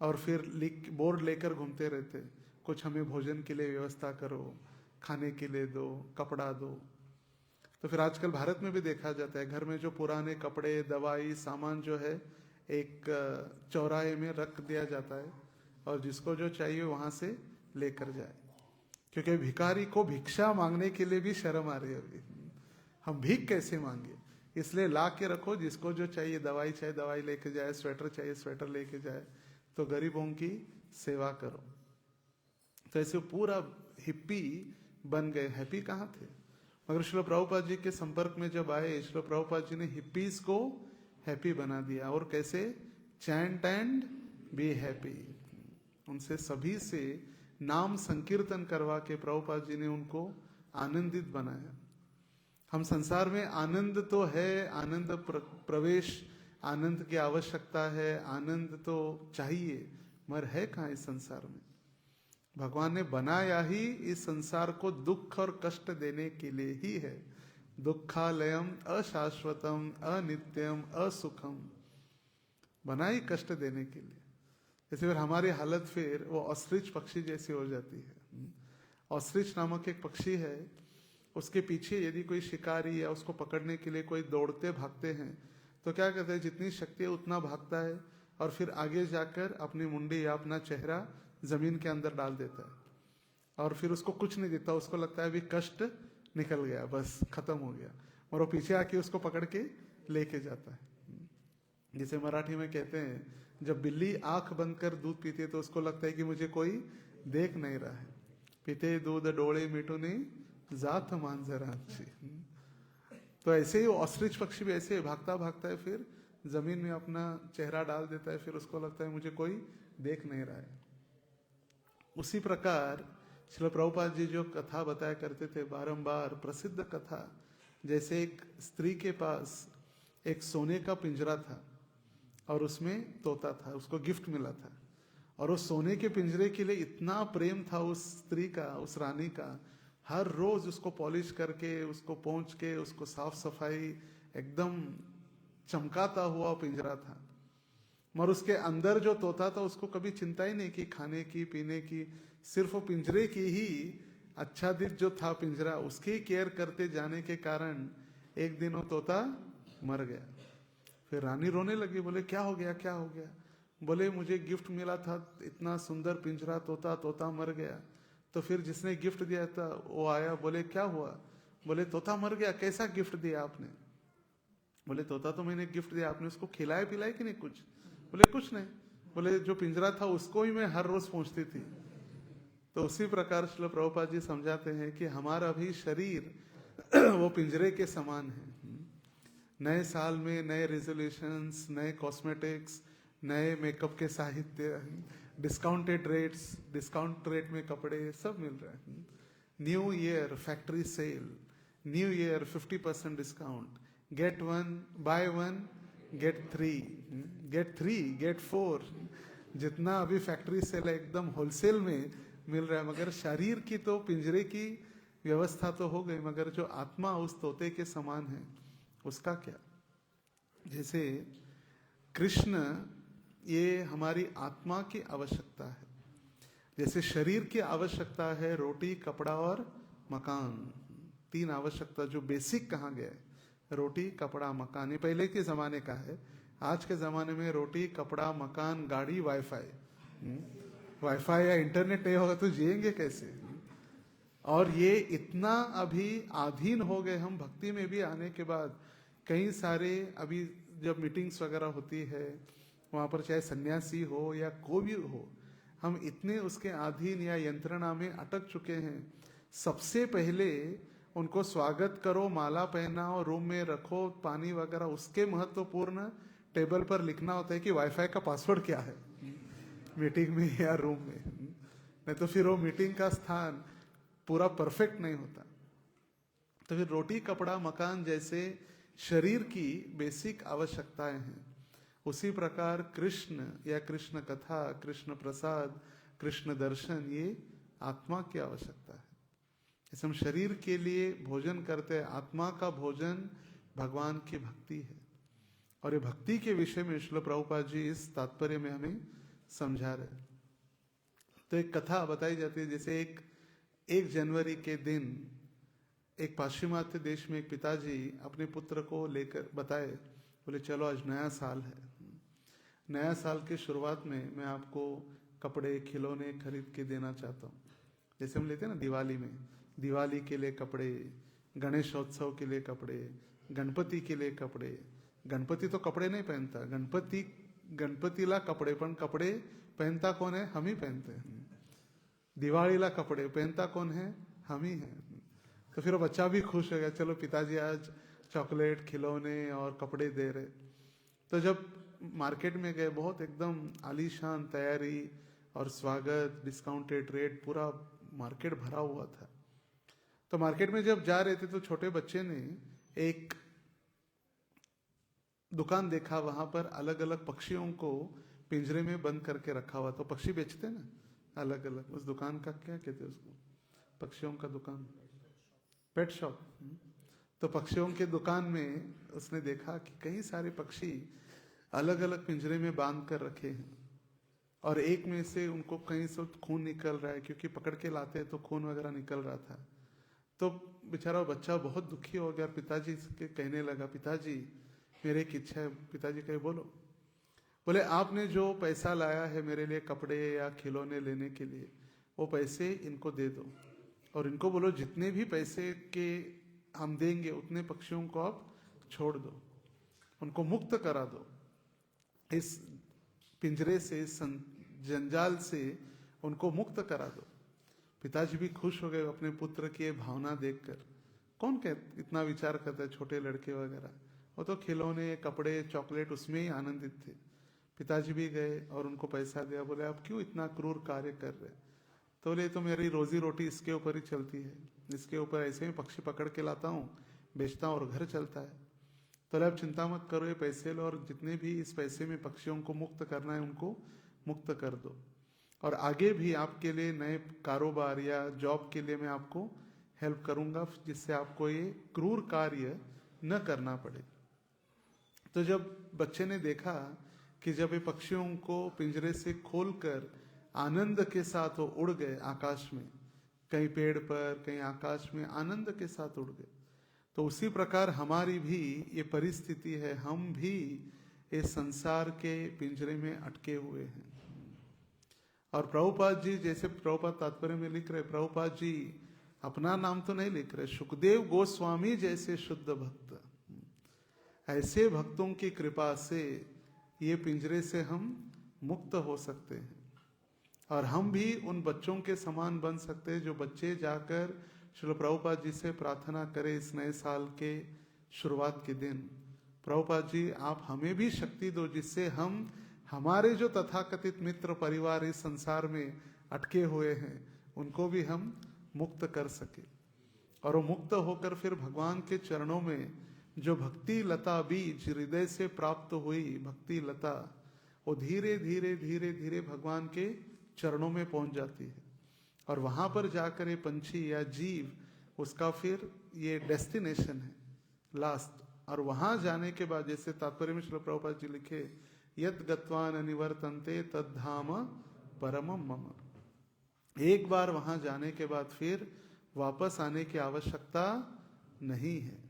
A: और फिर बोर्ड लेकर घूमते रहते, कुछ हमें भोजन के लिए व्यवस्था करो, खाने के लिए दो, कपड़ा दो। तो फिर आजकल भारत में भी देखा जाता है, घर में जो पुराने कपड़े, दवाई, सामान जो है एक चौराहे में रख दिया जाता है, और जिसको जो चाहिए वहां से लेकर जाए, क्योंकि भिखारी को भिक्षा मांगने के लिए भी शर्म आ रही है अभी। हम भीख कैसे मांगे, इसलिए ला के रखो, जिसको जो चाहिए, दवाई चाहिए दवाई लेके जाए, स्वेटर चाहिए स्वेटर लेके जाए, तो गरीबों की सेवा करो। तो ऐसे पूरा हिप्पी बन गए। हैप्पी कहाँ थे? मगर श्रील प्रभुपाद जी के संपर्क में जब आए, श्रील प्रभुपाद जी ने हिप्पीज को हैप्पी बना दिया। और कैसे? Chant and be happy. उनसे सभी से नाम संकीर्तन करवा के प्रभुपाद जी ने उनको आनंदित बनाया। हम संसार में आनंद तो है, आनंद प्रवेश, आनंद की आवश्यकता है, आनंद तो चाहिए, मगर है कहाँ इस संसार में? भगवान ने बनाया ही इस संसार को दुख और कष्ट देने के लिए ही है। दुखालयम अशाश्वतम अनित्यम असुखम, बना ही कष्ट देने के लिए। जैसे फिर हमारी हालत फिर वो ऑस्ट्रिच पक्षी जैसी हो जाती है। ऑस्ट्रिच नामक एक पक्षी है, उसके पीछे यदि कोई शिकारी या उसको पकड़ने के लिए कोई दौड़ते भागते हैं तो क्या कहते हैं, जितनी शक्ति है उतना भागता है, और फिर आगे जाकर अपनी मुंडी या अपना चेहरा जमीन के अंदर डाल देता है, और फिर उसको कुछ नहीं देता, उसको लगता है अभी कष्ट निकल गया, बस खत्म हो गया, और वो पीछे आके उसको पकड़ के लेके जाता है। जिसे मराठी में कहते हैं, जब बिल्ली आंख बंद कर दूध पीती है तो उसको लगता है कि मुझे कोई देख नहीं रहा है। पीते दूध डोळे मिटूनी जात मांजरांची। तो ऐसे ही ऑस्ट्रिच पक्षी भी ऐसे भागता भागता है, फिर जमीन में अपना चेहरा डाल देता है, फिर उसको लगता है मुझे कोई देख नहीं रहा है। उसी प्रकार श्रील प्रभुपाद जी जो कथा बताया करते थे बारंबार, प्रसिद्ध कथा, जैसे एक स्त्री के पास एक सोने का पिंजरा था और उसमें तोता था, उसको गिफ्ट मिला था, और उस सोने के पिंजरे के लिए इतना प्रेम था उस स्त्री का, उस रानी का, हर रोज उसको पॉलिश करके, उसको पोंछ के, उसको साफ सफाई, एकदम चमकाता हुआ पिंजरा था। मगर उसके अंदर जो तोता था उसको कभी चिंता ही नहीं की खाने की पीने की, सिर्फ वो पिंजरे की ही आच्छादित जो था पिंजरा उसकी केयर करते जाने के कारण एक दिन वो तोता मर गया। फिर रानी रोने लगी, बोले क्या हो गया क्या हो गया? बोले मुझे गिफ्ट मिला था इतना सुंदर पिंजरा, तोता, तोता मर गया। तो फिर जिसने गिफ्ट दिया था वो आया, बोले क्या हुआ? बोले तोता मर गया, कैसा गिफ्ट दिया आपने? बोले तोता तो मैंने गिफ्ट दिया, आपने उसको खिलाया पिलाया कि नहीं कुछ? बोले कुछ नहीं। बोले जो पिंजरा था उसको ही मैं हर रोज पहुंचती थी। तो उसी प्रकार श्रील प्रभुपाद जी समझाते हैं कि हमारा भी शरीर वो पिंजरे के समान है। नए साल में नए रेजोल्यूशंस, नए कॉस्मेटिक्स, नए मेकअप के साहित्य, डिस्काउंटेड रेट्स, डिस्काउंट रेट में कपड़े सब मिल रहे हैं। New year factory sale, new year 50% discount, get one buy one get three, get four, जितना अभी फैक्ट्री सेल है एकदम होलसेल में मिल रहा है। मगर शरीर की तो पिंजरे की व्यवस्था तो हो गई, मगर जो आत्मा उस तोते के समान है उसका क्या? जैसे कृष्ण ये हमारी आत्मा की आवश्यकता है, जैसे शरीर की आवश्यकता है रोटी, कपड़ा और मकान। तीन आवश्यकता जो बेसिक कहा गया है, रोटी, कपड़ा, मकान। ये पहले के जमाने का है। आज के जमाने में रोटी, कपड़ा, मकान, गाड़ी, वाईफाई। वाईफाई या इंटरनेट नहीं होगा तो जिएंगे कैसे? और ये इतना अभी अधीन हो गए हम भक्ति में भी आने के बाद। कई सारे अभी जब मीटिंग्स वगैरह होती है वहां पर चाहे सन्यासी हो या कोई भी हो, हम इतने उसके अधीन या यंत्रणा में अटक चुके हैं। सबसे पहले उनको स्वागत करो, माला पहनाओ, रूम में रखो, पानी वगैरह, उसके महत्वपूर्ण टेबल पर लिखना होता है कि वाईफाई का पासवर्ड क्या है मीटिंग में या रूम में। नहीं तो फिर वो मीटिंग का स्थान पूरा परफेक्ट नहीं होता। तो फिर रोटी, कपड़ा, मकान जैसे शरीर की बेसिक आवश्यकताएं हैं, उसी प्रकार कृष्ण या कृष्ण कथा, कृष्ण प्रसाद, कृष्ण दर्शन ये आत्मा की आवश्यकता है। जैसे हम शरीर के लिए भोजन करते हैं, आत्मा का भोजन भगवान की भक्ति है। और ये भक्ति के विषय में श्रील प्रभुपाद जी इस तात्पर्य में हमें समझा रहे। तो एक कथा बताई जाती है, जैसे एक जनवरी के दिन एक पाश्चिमात्य देश में एक पिताजी अपने पुत्र को लेकर बताए, बोले चलो आज नया साल है, नया साल के शुरुआत में मैं आपको कपड़े, खिलौने खरीद के देना चाहता हूँ। जैसे हम लेते हैं ना दिवाली में, दिवाली के लिए कपड़े, गणेशोत्सव के लिए कपड़े, गणपति के लिए कपड़े। गणपति तो कपड़े नहीं पहनता, गणपतीला कपड़े, पण कपड़े पहनता कौन है? हम ही पहनते हैं। दिवाळीला कपड़े पहनता कौन है? हम ही हैं। तो फिर वो बच्चा भी खुश हो गया, चलो पिताजी आज चॉकलेट, खिलौने और कपड़े दे रहे। तो जब मार्केट में गए, बहुत एकदम आलीशान तैयारी और स्वागत, डिस्काउंटेड रेट, पूरा मार्केट भरा हुआ था। तो मार्केट में जब जा रहे थे तो छोटे बच्चे ने एक दुकान देखा, वहां पर अलग अलग पक्षियों को पिंजरे में बंद करके रखा हुआ। तो पक्षी बेचते ना अलग अलग, उस दुकान का क्या कहते हैं उसको? पक्षियों का दुकान, पेट शॉप। तो पक्षियों के दुकान में उसने देखा कि कई सारे पक्षी अलग अलग पिंजरे में बांध कर रखे हैं, और एक में से उनको कहीं से खून निकल रहा है, क्योंकि पकड़ के लाते हैं तो खून वगैरह निकल रहा था। तो बेचारा बच्चा बहुत दुखी हो गया, पिताजी के कहने लगा, पिताजी मेरी एक इच्छा है। पिताजी कहे बोलो। बोले आपने जो पैसा लाया है मेरे लिए कपड़े या खिलौने लेने के लिए, वो पैसे इनको दे दो, और इनको बोलो जितने भी पैसे के हम देंगे उतने पक्षियों को आप छोड़ दो, उनको मुक्त करा दो, इस पिंजरे से, इस जंजाल से उनको मुक्त करा दो। पिताजी भी खुश हो गए अपने पुत्र की भावना देखकर। कौन इतना विचार करता है, छोटे लड़के वगैरह, वो तो खिलौने, कपड़े, चॉकलेट उसमें ही आनंदित थे। पिताजी भी गए और उनको पैसा दिया। बोले आप क्यों इतना क्रूर कार्य कर रहे? तो बोले तो मेरी रोजी रोटी इसके ऊपर ही चलती है, इसके ऊपर ऐसे ही पक्षी पकड़ के लाता हूँ, बेचता हूँ और घर चलता है। तो आप चिंता मत करो, ये पैसे लो और जितने भी इस पैसे में पक्षियों को मुक्त करना है उनको मुक्त कर दो, और आगे भी आपके लिए नए कारोबार या जॉब के लिए मैं आपको हेल्प करूंगा, जिससे आपको ये क्रूर कार्य न करना पड़े। तो जब बच्चे ने देखा कि जब ये पक्षियों को पिंजरे से खोलकर आनंद के साथ वो उड़ गए आकाश में, कहीं पेड़ पर कहीं आकाश में आनंद के साथ उड़ गए, तो उसी प्रकार हमारी भी ये परिस्थिति है। हम भी इस संसार के पिंजरे में अटके हुए हैं। और प्रभुपाद जी, जैसे प्रभुपाद तात्पर्य में लिख रहे, प्रभुपाद जी अपना नाम तो नहीं लिख रहे, सुखदेव गोस्वामी जैसे शुद्ध भक्त, ऐसे भक्तों की कृपा से ये पिंजरे से हम मुक्त हो सकते हैं। और हम भी उन बच्चों के समान बन सकते हैं जो बच्चे जाकर श्रील प्रभुपाद जी से प्रार्थना करें इस नए साल के शुरुआत के दिन, प्रभुपाद जी आप हमें भी शक्ति दो जिससे हम हमारे जो तथाकथित मित्र परिवार इस संसार में अटके हुए हैं उनको भी हम मुक्त कर सके। और वो मुक्त होकर फिर भगवान के चरणों में जो भक्ति लता बीज हृदय से प्राप्त हुई भक्ति लता, वो धीरे धीरे धीरे धीरे भगवान के चरणों में पहुंच जाती है। और वहां पर जाकर ये पंछी या जीव, उसका फिर ये डेस्टिनेशन है लास्ट। और वहां जाने के बाद, जैसे तात्पर्य में श्रील प्रभुपाद जी लिखे, यत गत्वा न निवर्तन्ते तद्धाम परमम मम, एक बार वहां जाने के बाद फिर वापस आने की आवश्यकता नहीं है।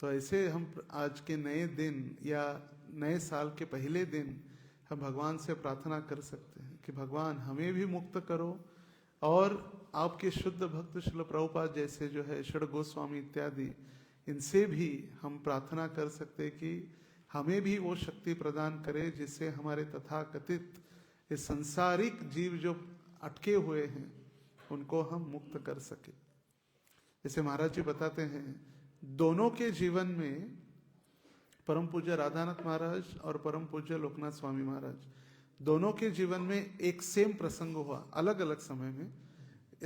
A: तो ऐसे हम आज के नए दिन या नए साल के पहले दिन हम भगवान से प्रार्थना कर सकते हैं कि भगवान हमें भी मुक्त करो, और आपके शुद्ध भक्त श्रील प्रभुपाद जैसे जो है षड गोस्वामी इत्यादि, इनसे भी हम प्रार्थना कर सकते कि हमें भी वो शक्ति प्रदान करे जिससे हमारे तथाकथित इस सांसारिक जीव जो अटके हुए हैं उनको हम मुक्त कर सके। जैसे महाराज जी बताते हैं, दोनों के जीवन में, परम पूज्य राधानाथ महाराज और परम पूज्य लोकनाथ स्वामी महाराज, दोनों के जीवन में एक सेम प्रसंग हुआ अलग अलग समय में।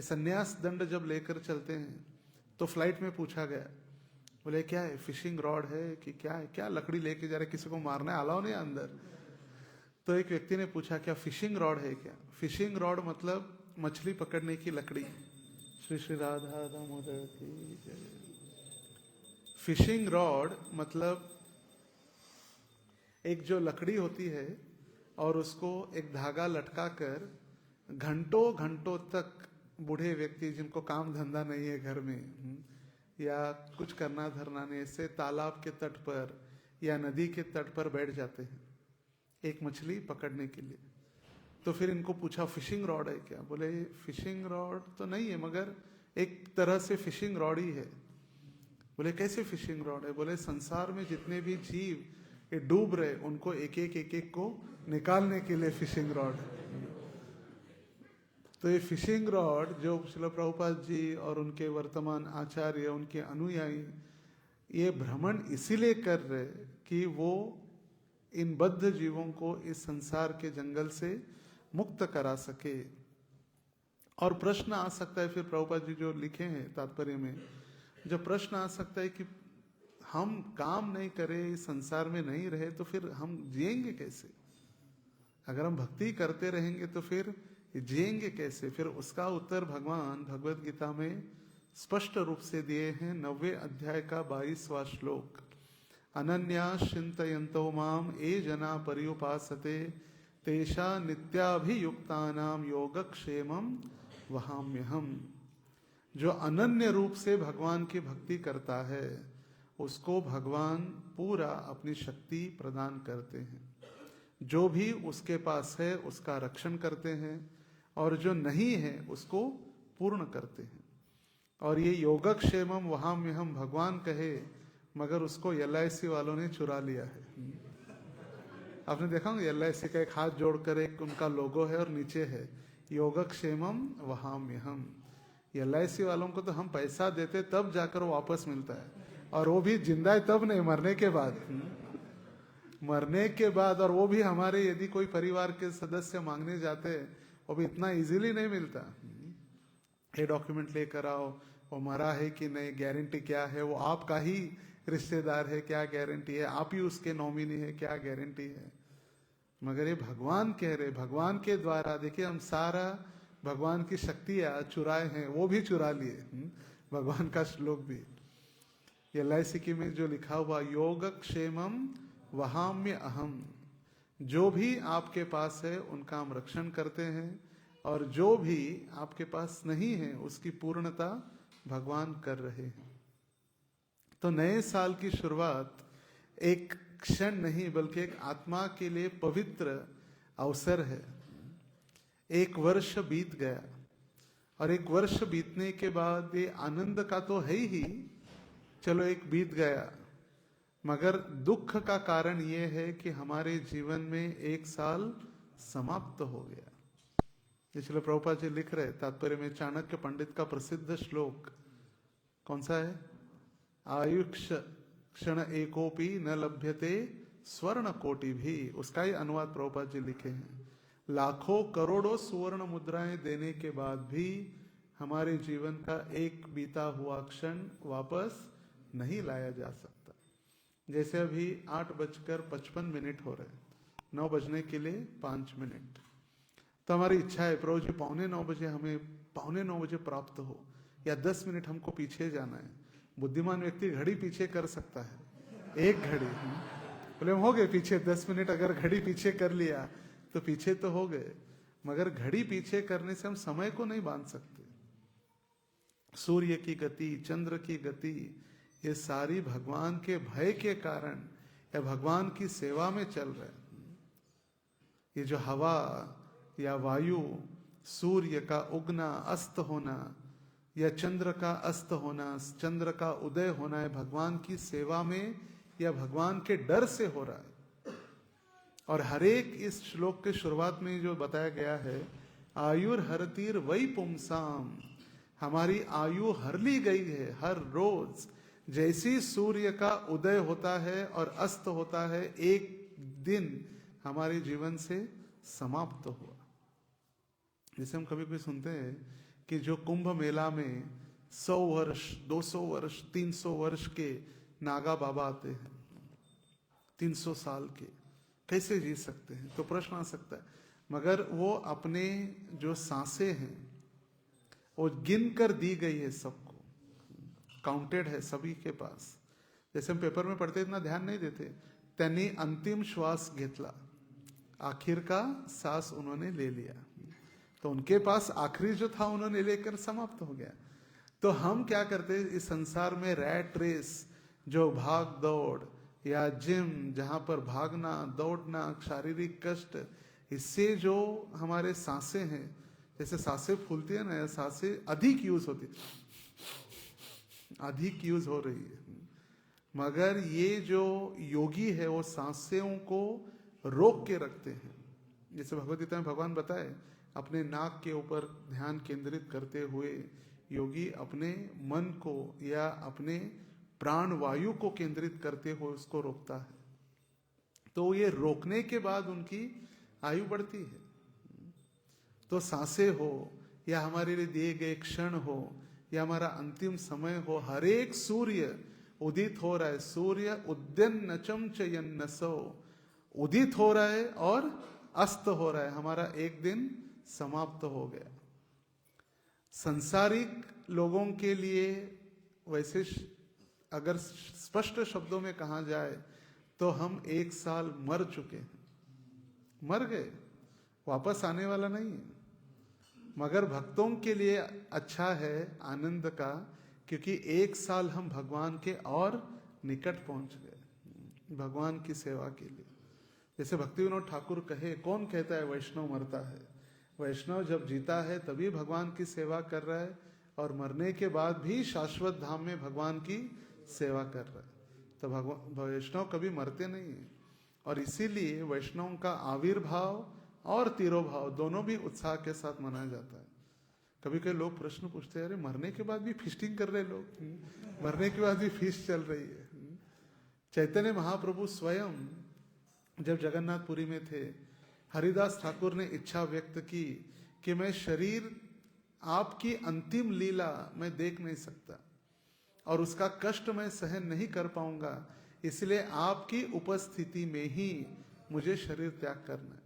A: संन्यास दंड जब लेकर चलते हैं तो फ्लाइट में पूछा गया, बोले क्या है, फिशिंग रॉड है कि क्या है, क्या लकड़ी लेके जा रहे, किसी को मारना है, अलाउ नहीं अंदर। तो एक व्यक्ति ने पूछा क्या फिशिंग रॉड है क्या? फिशिंग रॉड मतलब मछली पकड़ने की लकड़ी। श्री श्री राधा दामोदर की जय। फिशिंग रॉड मतलब एक जो लकड़ी होती है और उसको एक धागा लटका कर घंटों घंटों तक बूढ़े व्यक्ति जिनको काम धंधा नहीं है घर में या कुछ करना धरना नहीं, ऐसे तालाब के तट पर या नदी के तट पर बैठ जाते हैं एक मछली पकड़ने के लिए। तो फिर इनको पूछा फिशिंग रॉड है क्या? बोले फिशिंग रॉड तो नहीं है मगर एक तरह से फिशिंग रॉड ही है। बोले कैसे फिशिंग रॉड है? बोले संसार में जितने भी जीव ये डूब रहे उनको एक एक को निकालने के लिए फिशिंग रॉड है। तो ये फिशिंग रॉड जो श्रील प्रभुपाद जी और उनके वर्तमान आचार्य, उनके अनुयायी ये भ्रमण इसीलिए कर रहे कि वो इन बद्ध जीवों को इस संसार के जंगल से मुक्त करा सके। और प्रश्न आ सकता है फिर प्रभुपाद जी जो लिखे हैं तात्पर्य में, जो प्रश्न आ सकता है कि हम काम नहीं करें, इस संसार में नहीं रहे तो फिर हम जिएंगे कैसे? अगर हम भक्ति करते रहेंगे तो फिर जिएंगे कैसे? फिर उसका उत्तर भगवान भगवत गीता में स्पष्ट रूप से दिए हैं। 90वें अध्याय का 22वां श्लोक, अनन्या चिंतयन्तो माम ये जना पर्युपासते तेषा नित्याभियुक्तानाम योगक्षेमम वहाम्यहम। जो अनन्य रूप से भगवान की भक्ति करता है उसको भगवान पूरा अपनी शक्ति प्रदान करते हैं। जो भी उसके पास है उसका रक्षण करते हैं और जो नहीं है उसको पूर्ण करते हैं। और ये योगक्षेमम वहाम्यहम भगवान कहे मगर उसको LIC वालों ने चुरा लिया है। आपने देखा होगा LIC का एक हाथ जोड़कर एक उनका लोगो है और नीचे है योगक्षेमम वहाम्यहम। LIC वालों को तो हम पैसा देते तब जाकर वो वापस मिलता है, और वो भी जिंदा है तब नहीं, मरने के बाद। मरने के बाद, और वो भी हमारे यदि कोई परिवार के सदस्य मांगने जाते हैं वो भी इतना इजीली नहीं मिलता। ये डॉक्यूमेंट लेकर आओ, वो मरा है कि नहीं, गारंटी क्या है, वो आपका ही रिश्तेदार है क्या गारंटी है, आप ही उसके नॉमिनी है क्या गारंटी है। मगर ये भगवान कह रहे, भगवान के द्वारा देखिए हम सारा भगवान की शक्तियां चुराए हैं, वो भी चुरा लिए। भगवान का श्लोक भी LIC की में जो लिखा हुआ योगक्षेमम वहाम्य अहम, जो भी आपके पास है उनका हम रक्षण करते हैं, और जो भी आपके पास नहीं है उसकी पूर्णता भगवान कर रहे हैं। तो नए साल की शुरुआत एक क्षण नहीं बल्कि एक आत्मा के लिए पवित्र अवसर है। एक वर्ष बीत गया, और एक वर्ष बीतने के बाद ये आनंद का तो है ही, चलो एक बीत गया, मगर दुख का कारण ये है कि हमारे जीवन में एक साल समाप्त हो गया। इसलिए प्रभुपाद जी लिख रहे तात्पर्य में, चाणक्य पंडित का प्रसिद्ध श्लोक कौन सा है? आयुष क्षण एकोपी न लभ्यते स्वर्ण कोटि भी। उसका ही अनुवाद प्रभुपाद जी लिखे हैं। लाखों करोड़ों सुवर्ण मुद्राएं देने के बाद भी हमारे जीवन का एक बीता हुआ क्षण वापस नहीं लाया जा सकता। जैसे अभी 8:55 हो रहे हैं, 9 बजने के लिए 5 मिनट। तो हमारी इच्छा है प्रभु जी 8:45 बजे हमें 8:45 बजे प्राप्त हो, या 10 मिनट हमको पीछे जाना है। बुद्धिमान व्यक्ति घड़ी पीछे कर सकता है, एक घड़ी बोले हम हो गए पीछे 10 मिनट, अगर घड़ी पीछे कर लिया तो पीछे तो हो गए, मगर घड़ी पीछे करने से हम समय को नहीं बांध सकते। सूर्य की गति, चंद्र की गति, ये सारी भगवान के भय के कारण या भगवान की सेवा में चल रहे हैं। ये जो हवा या वायु, सूर्य का उगना अस्त होना या चंद्र का अस्त होना, चंद्र का उदय होना है भगवान की सेवा में या भगवान के डर से हो रहा है। और हरेक इस श्लोक के शुरुआत में जो बताया गया है, आयुर हरतीर वही पुमसाम, हमारी आयु हर ली गई है। हर रोज जैसी सूर्य का उदय होता है और अस्त होता है, एक दिन हमारे जीवन से समाप्त हुआ। जैसे हम कभी कभी सुनते हैं कि जो कुंभ मेला में 100 वर्ष, 200 वर्ष, 300 वर्ष के नागा बाबा आते हैं, 300 साल के, कैसे जी सकते हैं? तो प्रश्न आ सकता है। मगर वो अपने जो सांसें हैं वो गिन कर दी गई है सबको, काउंटेड है सभी के पास। जैसे हम पेपर में पढ़ते इतना ध्यान नहीं देते। त्यांनी अंतिम श्वास घेतला, आखिर का सांस उन्होंने ले लिया, तो उनके पास आखिरी जो था उन्होंने लेकर समाप्त हो गया। तो हम क्या करते हैं इस संसार में? रैट रेस, जो भाग दौड़ या जिम, जहां पर भागना दौड़ना शारीरिक कष्ट, इससे जो हमारे सांसें हैं, जैसे सांसें फूलती है ना, सांसें अधिक यूज होती, अधिक यूज हो रही है। मगर ये जो योगी है वो सांसों को रोक के रखते हैं। जैसे भगवद गीता में भगवान बताए, अपने नाक के ऊपर ध्यान केंद्रित करते हुए योगी अपने मन को या अपने प्राण वायु को केंद्रित करते हुए उसको रोकता है। तो ये रोकने के बाद उनकी आयु बढ़ती है। तो सांसें हो या हमारे लिए दिए गए क्षण हो या हमारा अंतिम समय हो, हर एक सूर्य उदित हो रहा है। सूर्य उद्यन्न चमचयन्नसो, उदित हो रहा है और अस्त हो रहा है। हमारा एक दिन समाप्त हो गया। संसारिक लोगों के लिए वैसे अगर स्पष्ट शब्दों में कहा जाए तो हम 1 साल मर चुके हैं, मर गए, वापस आने वाला नहीं है। मगर भक्तों के लिए अच्छा है आनंद का, क्योंकि 1 साल हम भगवान के और निकट पहुंच गए भगवान की सेवा के लिए। जैसे भक्ति विनोद ठाकुर कहे, कौन कहता है वैष्णव मरता है? वैष्णव जब जीता है तभी भगवान की सेवा कर रहा है, और मरने के बाद भी शाश्वत धाम में भगवान की सेवा कर रहा है। तो भगवान वैष्णव कभी मरते नहीं है। और इसीलिए वैष्णव का आविर्भाव और तिरोभाव दोनों भी उत्साह के साथ मनाया जाता है। कभी कभी लोग प्रश्न पूछते हैं, अरे मरने के बाद भी फीस्टिंग कर रहे लोग, मरने के बाद भी फीस्ट चल रही है। चैतन्य महाप्रभु स्वयं जब जगन्नाथपुरी में थे, हरिदास ठाकुर ने इच्छा व्यक्त की कि मैं शरीर आपकी अंतिम लीला मैं देख नहीं सकता और उसका कष्ट मैं सहन नहीं कर पाऊंगा, इसलिए आपकी उपस्थिति में ही मुझे शरीर त्याग करना है।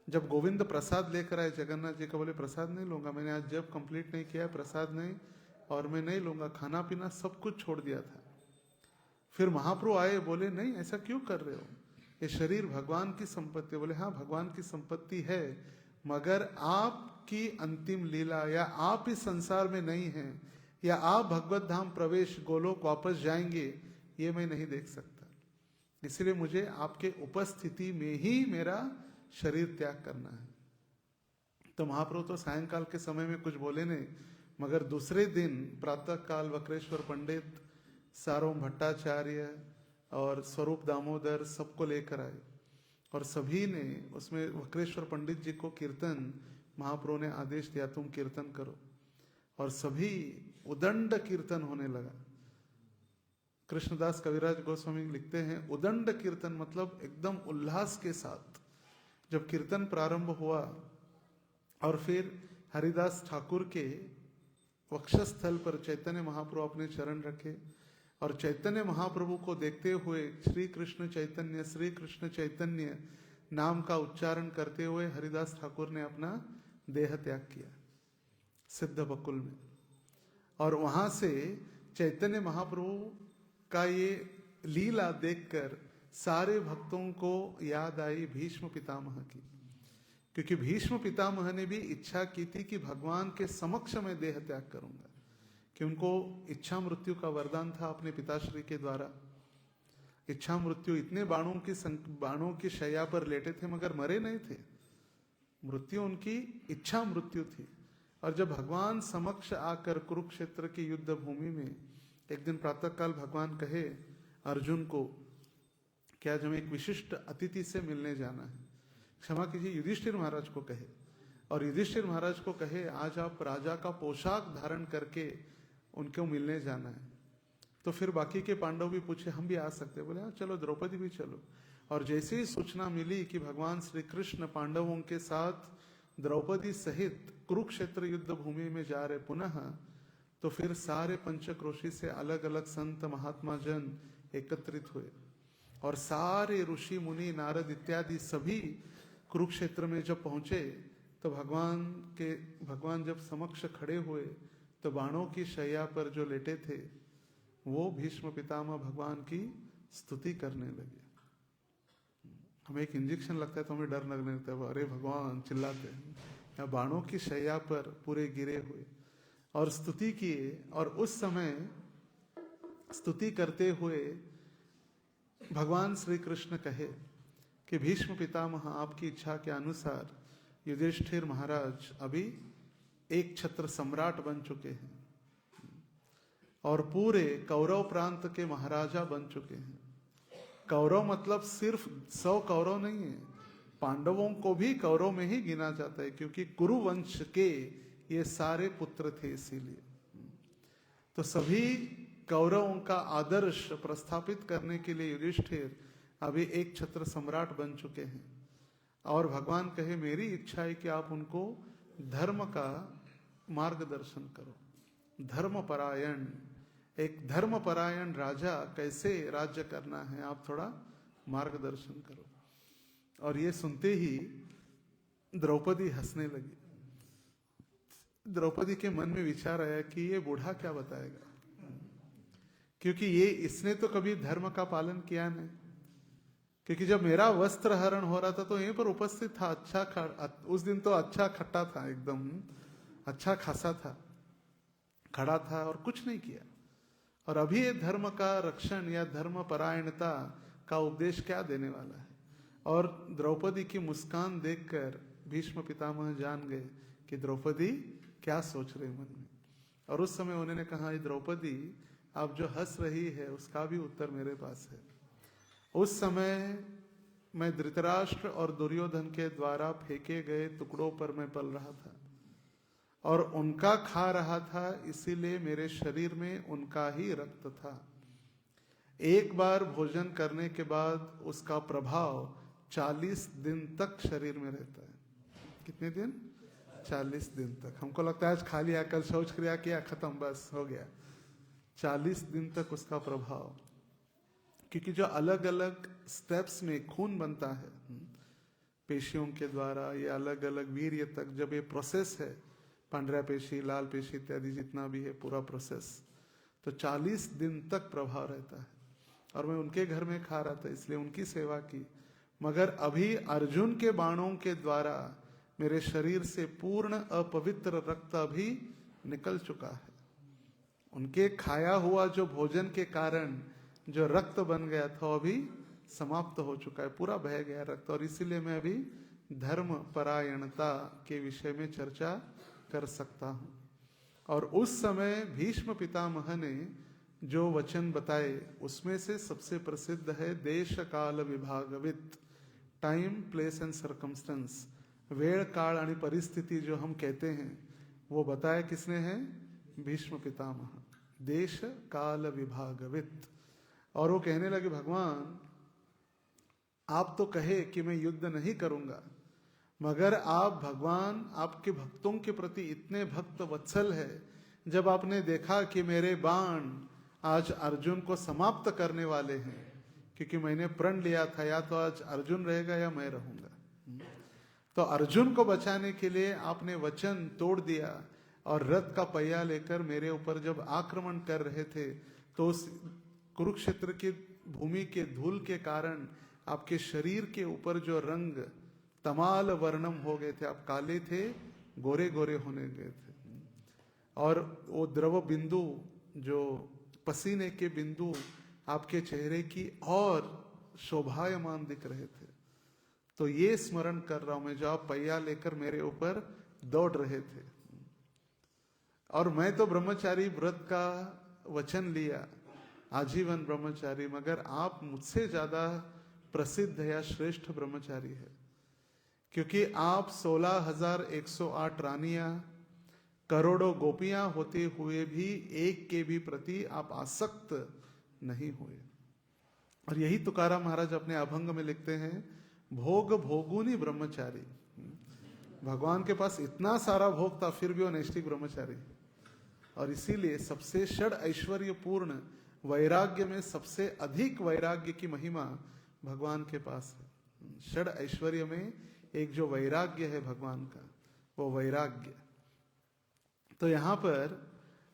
A: जब गोविंद प्रसाद लेकर आए जगन्नाथ जी का, बोले प्रसाद नहीं लूंगा, मैंने आज जब कंप्लीट नहीं किया प्रसाद नहीं, और मैं नहीं लूंगा, खाना पीना सब कुछ छोड़ दिया था। फिर महाप्रभु आए, बोले नहीं ऐसा क्यों कर रहे हो? ये शरीर भगवान की संपत्ति है। बोले हाँ भगवान की संपत्ति है, मगर आपकी अंतिम लीला, या आप इस संसार में नहीं हैं, या आप भगवत धाम प्रवेश गोलोक वापस जाएंगे, ये मैं नहीं देख सकता। इसलिए मुझे आपके उपस्थिति में ही मेरा शरीर त्याग करना है। तो महाप्रभु तो सायंकाल के समय में कुछ बोले नहीं, मगर दूसरे दिन प्रातः काल वक्रेश्वर पंडित, सार्वभौम भट्टाचार्य और स्वरूप दामोदर सबको लेकर आए, और सभी ने उसमें वक्रेश्वर पंडित जी को कीर्तन महाप्रभु ने आदेश दिया, तुम कीर्तन करो, और सभी उदंड कीर्तन होने लगा। कृष्णदास कविराज गोस्वामी लिखते हैं, उदंड कीर्तन मतलब एकदम उल्लास के साथ जब कीर्तन प्रारंभ हुआ, और फिर हरिदास ठाकुर के वक्षस्थल पर चैतन्य महाप्रभु अपने चरण रखे, और चैतन्य महाप्रभु को देखते हुए श्री कृष्ण चैतन्य नाम का उच्चारण करते हुए हरिदास ठाकुर ने अपना देह त्याग किया सिद्ध बकुल में। और वहां से चैतन्य महाप्रभु का ये लीला देखकर सारे भक्तों को याद आई भीष्म पितामह की, क्योंकि भीष्म पितामह ने भी इच्छा की थी कि भगवान के समक्ष मैं देह त्याग करूंगा, कि उनको इच्छा मृत्यु का वरदान था अपने पिताश्री के द्वारा। इच्छा मृत्यु इतने बाणों की शैया पर लेटे थे मगर मरे नहीं थे, मृत्यु उनकी इच्छा मृत्यु थी। और जब भगवान समक्ष आकर कुरुक्षेत्र की युद्ध भूमि में एक दिन प्रातःकाल भगवान कहे अर्जुन को, क्या जब एक विशिष्ट अतिथि से मिलने जाना है, क्षमा कीजिए युधिष्ठिर महाराज को कहे, और युधिष्ठिर महाराज को कहे आज आप राजा का पोशाक धारण करके उनको मिलने जाना है। तो फिर बाकी के पांडव भी पूछे हम भी आ सकते, बोले हाँ चलो, द्रौपदी भी चलो। और जैसे ही सूचना मिली कि भगवान श्री कृष्ण पांडवों के साथ द्रौपदी सहित कुरुक्षेत्र युद्ध भूमि में जा रहे पुनः, तो फिर सारे पंचक्रोशी से अलग अलग संत महात्मा जन एकत्रित हुए, और सारे ऋषि मुनि नारद इत्यादि सभी कुरुक्षेत्र में जब पहुंचे, तो भगवान जब समक्ष खड़े हुए, तो बाणों की शैया पर जो लेटे थे वो भीष्म पितामह भगवान की स्तुति करने लगे। हमें एक इंजेक्शन लगता है तो हमें डर लगने लगता है, अरे भगवान चिल्लाते हैं, या बाणों की शैया पर पूरे गिरे हुए और स्तुति किए। और उस समय स्तुति करते हुए भगवान श्री कृष्ण कहे कि भीष्म पितामह आपकी इच्छा के अनुसार युधिष्ठिर महाराज अभी एक छत्र सम्राट बन चुके हैं और पूरे कौरव प्रांत के महाराजा बन चुके हैं। कौरव मतलब सिर्फ 100 कौरव नहीं है, पांडवों को भी कौरव में ही गिना जाता है, क्योंकि कुरु वंश के ये सारे पुत्र थे। इसीलिए तो सभी कौरवों का आदर्श प्रस्थापित करने के लिए युधिष्ठिर अभी एक छत्र सम्राट बन चुके हैं। और भगवान कहे मेरी इच्छा है कि आप उनको धर्म का मार्गदर्शन करो। धर्मपरायण, एक धर्मपरायण राजा कैसे राज्य करना है, आप थोड़ा मार्गदर्शन करो। और ये सुनते ही द्रौपदी हंसने लगी। द्रौपदी के मन में विचार आया कि ये बूढ़ा क्या बताएगा, क्योंकि इसने तो कभी धर्म का पालन किया नहीं। क्योंकि जब मेरा वस्त्र हरण हो रहा था तो यहीं पर उपस्थित था, उस दिन तो अच्छा खट्टा था, एकदम अच्छा खासा था, खड़ा था और कुछ नहीं किया। और अभी ये धर्म का रक्षण या धर्म परायणता का उपदेश क्या देने वाला है। और द्रौपदी की मुस्कान देखकर भीष्म पितामह जान गए कि द्रौपदी क्या सोच रहे मन में। और उस समय उन्होंने कहा द्रौपदी आप जो हंस रही है उसका भी उत्तर मेरे पास है। उस समय मैं धृतराष्ट्र और दुर्योधन के द्वारा फेंके गए टुकड़ों पर मैं पल रहा था और उनका खा रहा था, इसीलिए मेरे शरीर में उनका ही रक्त था। एक बार भोजन करने के बाद उसका प्रभाव 40 दिन तक शरीर में रहता है। कितने दिन? 40 दिन तक। हमको लगता है आज खा लिया, कल शौच क्रिया किया, खत्म, बस हो गया। 40 दिन तक उसका प्रभाव, क्योंकि जो अलग अलग स्टेप्स में खून बनता है पेशियों के द्वारा, ये अलग अलग वीर्य तक जब ये प्रोसेस है, पांड्रा पेशी, लाल पेशी इत्यादि जितना भी है पूरा प्रोसेस, तो 40 दिन तक प्रभाव रहता है। और मैं उनके घर में खा रहा था, इसलिए उनकी सेवा की। मगर अभी अर्जुन के बाणों के द्वारा मेरे शरीर से पूर्ण अपवित्र रक्त अभी निकल चुका है। उनके खाया हुआ जो भोजन के कारण जो रक्त बन गया था अभी समाप्त हो चुका है, पूरा बह गया रक्त। और इसीलिए मैं अभी धर्म परायणता के विषय में चर्चा कर सकता हूं। और उस समय भीष्म पितामह ने जो वचन बताए उसमें से सबसे प्रसिद्ध है देश काल विभागवित, टाइम प्लेस एंड सर्कमस्टेंस, वेळ काल आणि परिस्थिति जो हम कहते हैं वो बताया किसने है? भीष्म पितामह, देश काल विभागवित। और वो कहने लगे भगवान आप तो कहे कि मैं युद्ध नहीं करूंगा, मगर आप भगवान आपके भक्तों के प्रति इतने भक्त वत्सल है, जब आपने देखा कि मेरे बाण आज अर्जुन को समाप्त करने वाले हैं, क्योंकि मैंने प्रण लिया था या तो आज अर्जुन रहेगा या मैं रहूंगा, तो अर्जुन को बचाने के लिए आपने वचन तोड़ दिया और रथ का पहिया लेकर मेरे ऊपर जब आक्रमण कर रहे थे तो उस कुरुक्षेत्र की भूमि के धूल के कारण आपके शरीर के ऊपर जो रंग तमाल वर्णम हो गए थे, आप काले थे, गोरे गोरे होने गए थे, और वो द्रव बिंदु जो पसीने के बिंदु आपके चेहरे की और शोभायमान दिख रहे थे। तो ये स्मरण कर रहा हूं मैं, जो आप पहिया लेकर मेरे ऊपर दौड़ रहे थे। और मैं तो ब्रह्मचारी व्रत का वचन लिया, आजीवन ब्रह्मचारी, मगर आप मुझसे ज्यादा प्रसिद्ध या श्रेष्ठ ब्रह्मचारी है, क्योंकि आप 16,108 रानियां, करोड़ों गोपियां होते हुए भी एक के भी प्रति आप आसक्त नहीं हुए। और यही तुकाराम महाराज अपने अभंग में लिखते हैं, भोग भोगुनी ब्रह्मचारी। भगवान के पास इतना सारा भोग था फिर भी वो नैष्ठिक ब्रह्मचारी। और इसीलिए सबसे षड ऐश्वर्य पूर्ण वैराग्य में सबसे अधिक वैराग्य की महिमा भगवान के पास है। षड ऐश्वर्य में एक जो वैराग्य है भगवान का, वो वैराग्य। तो यहां पर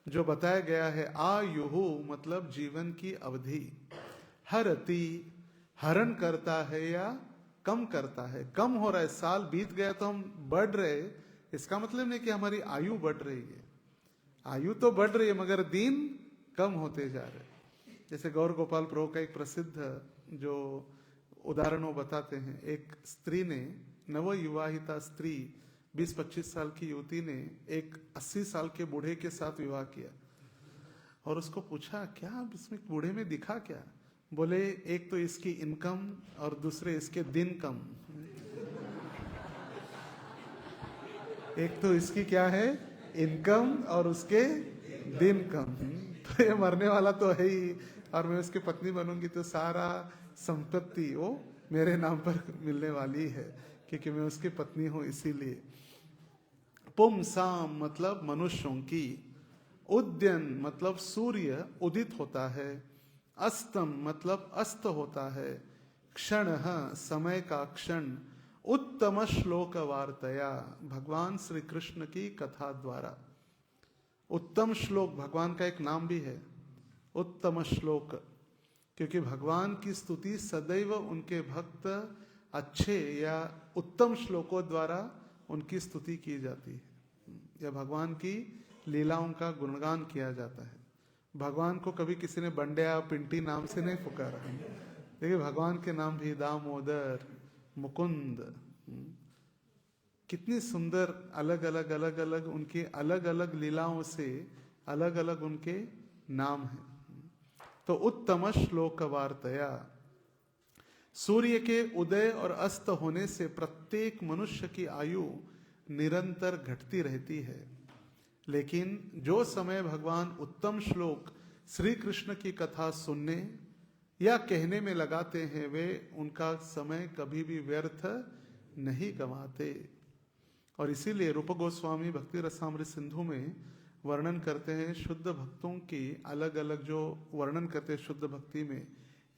A: जो बताया गया है, आयुहु मतलब जीवन की अवधि, हरति हरण करता है या कम करता है, कम हो रहा है, साल बीत गया तो हम बढ़ रहे, इसका मतलब नहीं कि हमारी आयु बढ़ रही है, आयु तो बढ़ रही है मगर दिन कम होते जा रहे। जैसे गौर गोपाल प्रभु का एक प्रसिद्ध जो उदाहरण वो बताते हैं, एक स्त्री ने, नवयुवाहिता स्त्री 20-25 साल की युवती ने एक 80 साल के बूढ़े के साथ विवाह किया और उसको पूछा क्या इसमें बूढ़े में दिखा क्या? बोले एक तो इसकी इनकम और दूसरे इसके दिन कम। एक तो इसकी क्या है इनकम और उसके दिन कम। तो ये मरने वाला तो है ही, और मैं उसकी पत्नी बनूंगी तो सारा संपत्ति वो मेरे नाम पर मिलने वाली है, क्योंकि मैं उसकी पत्नी हूं इसीलिए। पुंसाम मतलब मनुष्यों की, उद्यन मतलब सूर्य उदित होता है, अस्तम मतलब अस्त होता है, क्षण समय का क्षण, उत्तम श्लोक वार्तया भगवान श्री कृष्ण की कथा द्वारा। उत्तम श्लोक भगवान का एक नाम भी है, उत्तम श्लोक, क्योंकि भगवान की स्तुति सदैव उनके भक्त अच्छे या उत्तम श्लोकों द्वारा उनकी स्तुति की जाती है, या भगवान की लीलाओं का गुणगान किया जाता है। भगवान को कभी किसी ने बंड्या पिंटी नाम से नहीं पुकारा, देखिए भगवान के नाम भी दामोदर, मुकुंद, कितनी सुंदर अलग अलग उनके अलग अलग लीलाओं से अलग अलग उनके नाम हैं। तो उत्तम श्लोक वार्तया, सूर्य के उदय और अस्त होने से प्रत्येक मनुष्य की आयु निरंतर घटती रहती है, लेकिन जो समय भगवान उत्तम श्लोक श्री कृष्ण की कथा सुनने या कहने में लगाते हैं, वे उनका समय कभी भी व्यर्थ नहीं गंवाते। और इसीलिए रूप गोस्वामी भक्ति रसामृत सिंधु में वर्णन करते हैं शुद्ध भक्तों की, अलग अलग जो वर्णन करते हैं शुद्ध भक्ति में,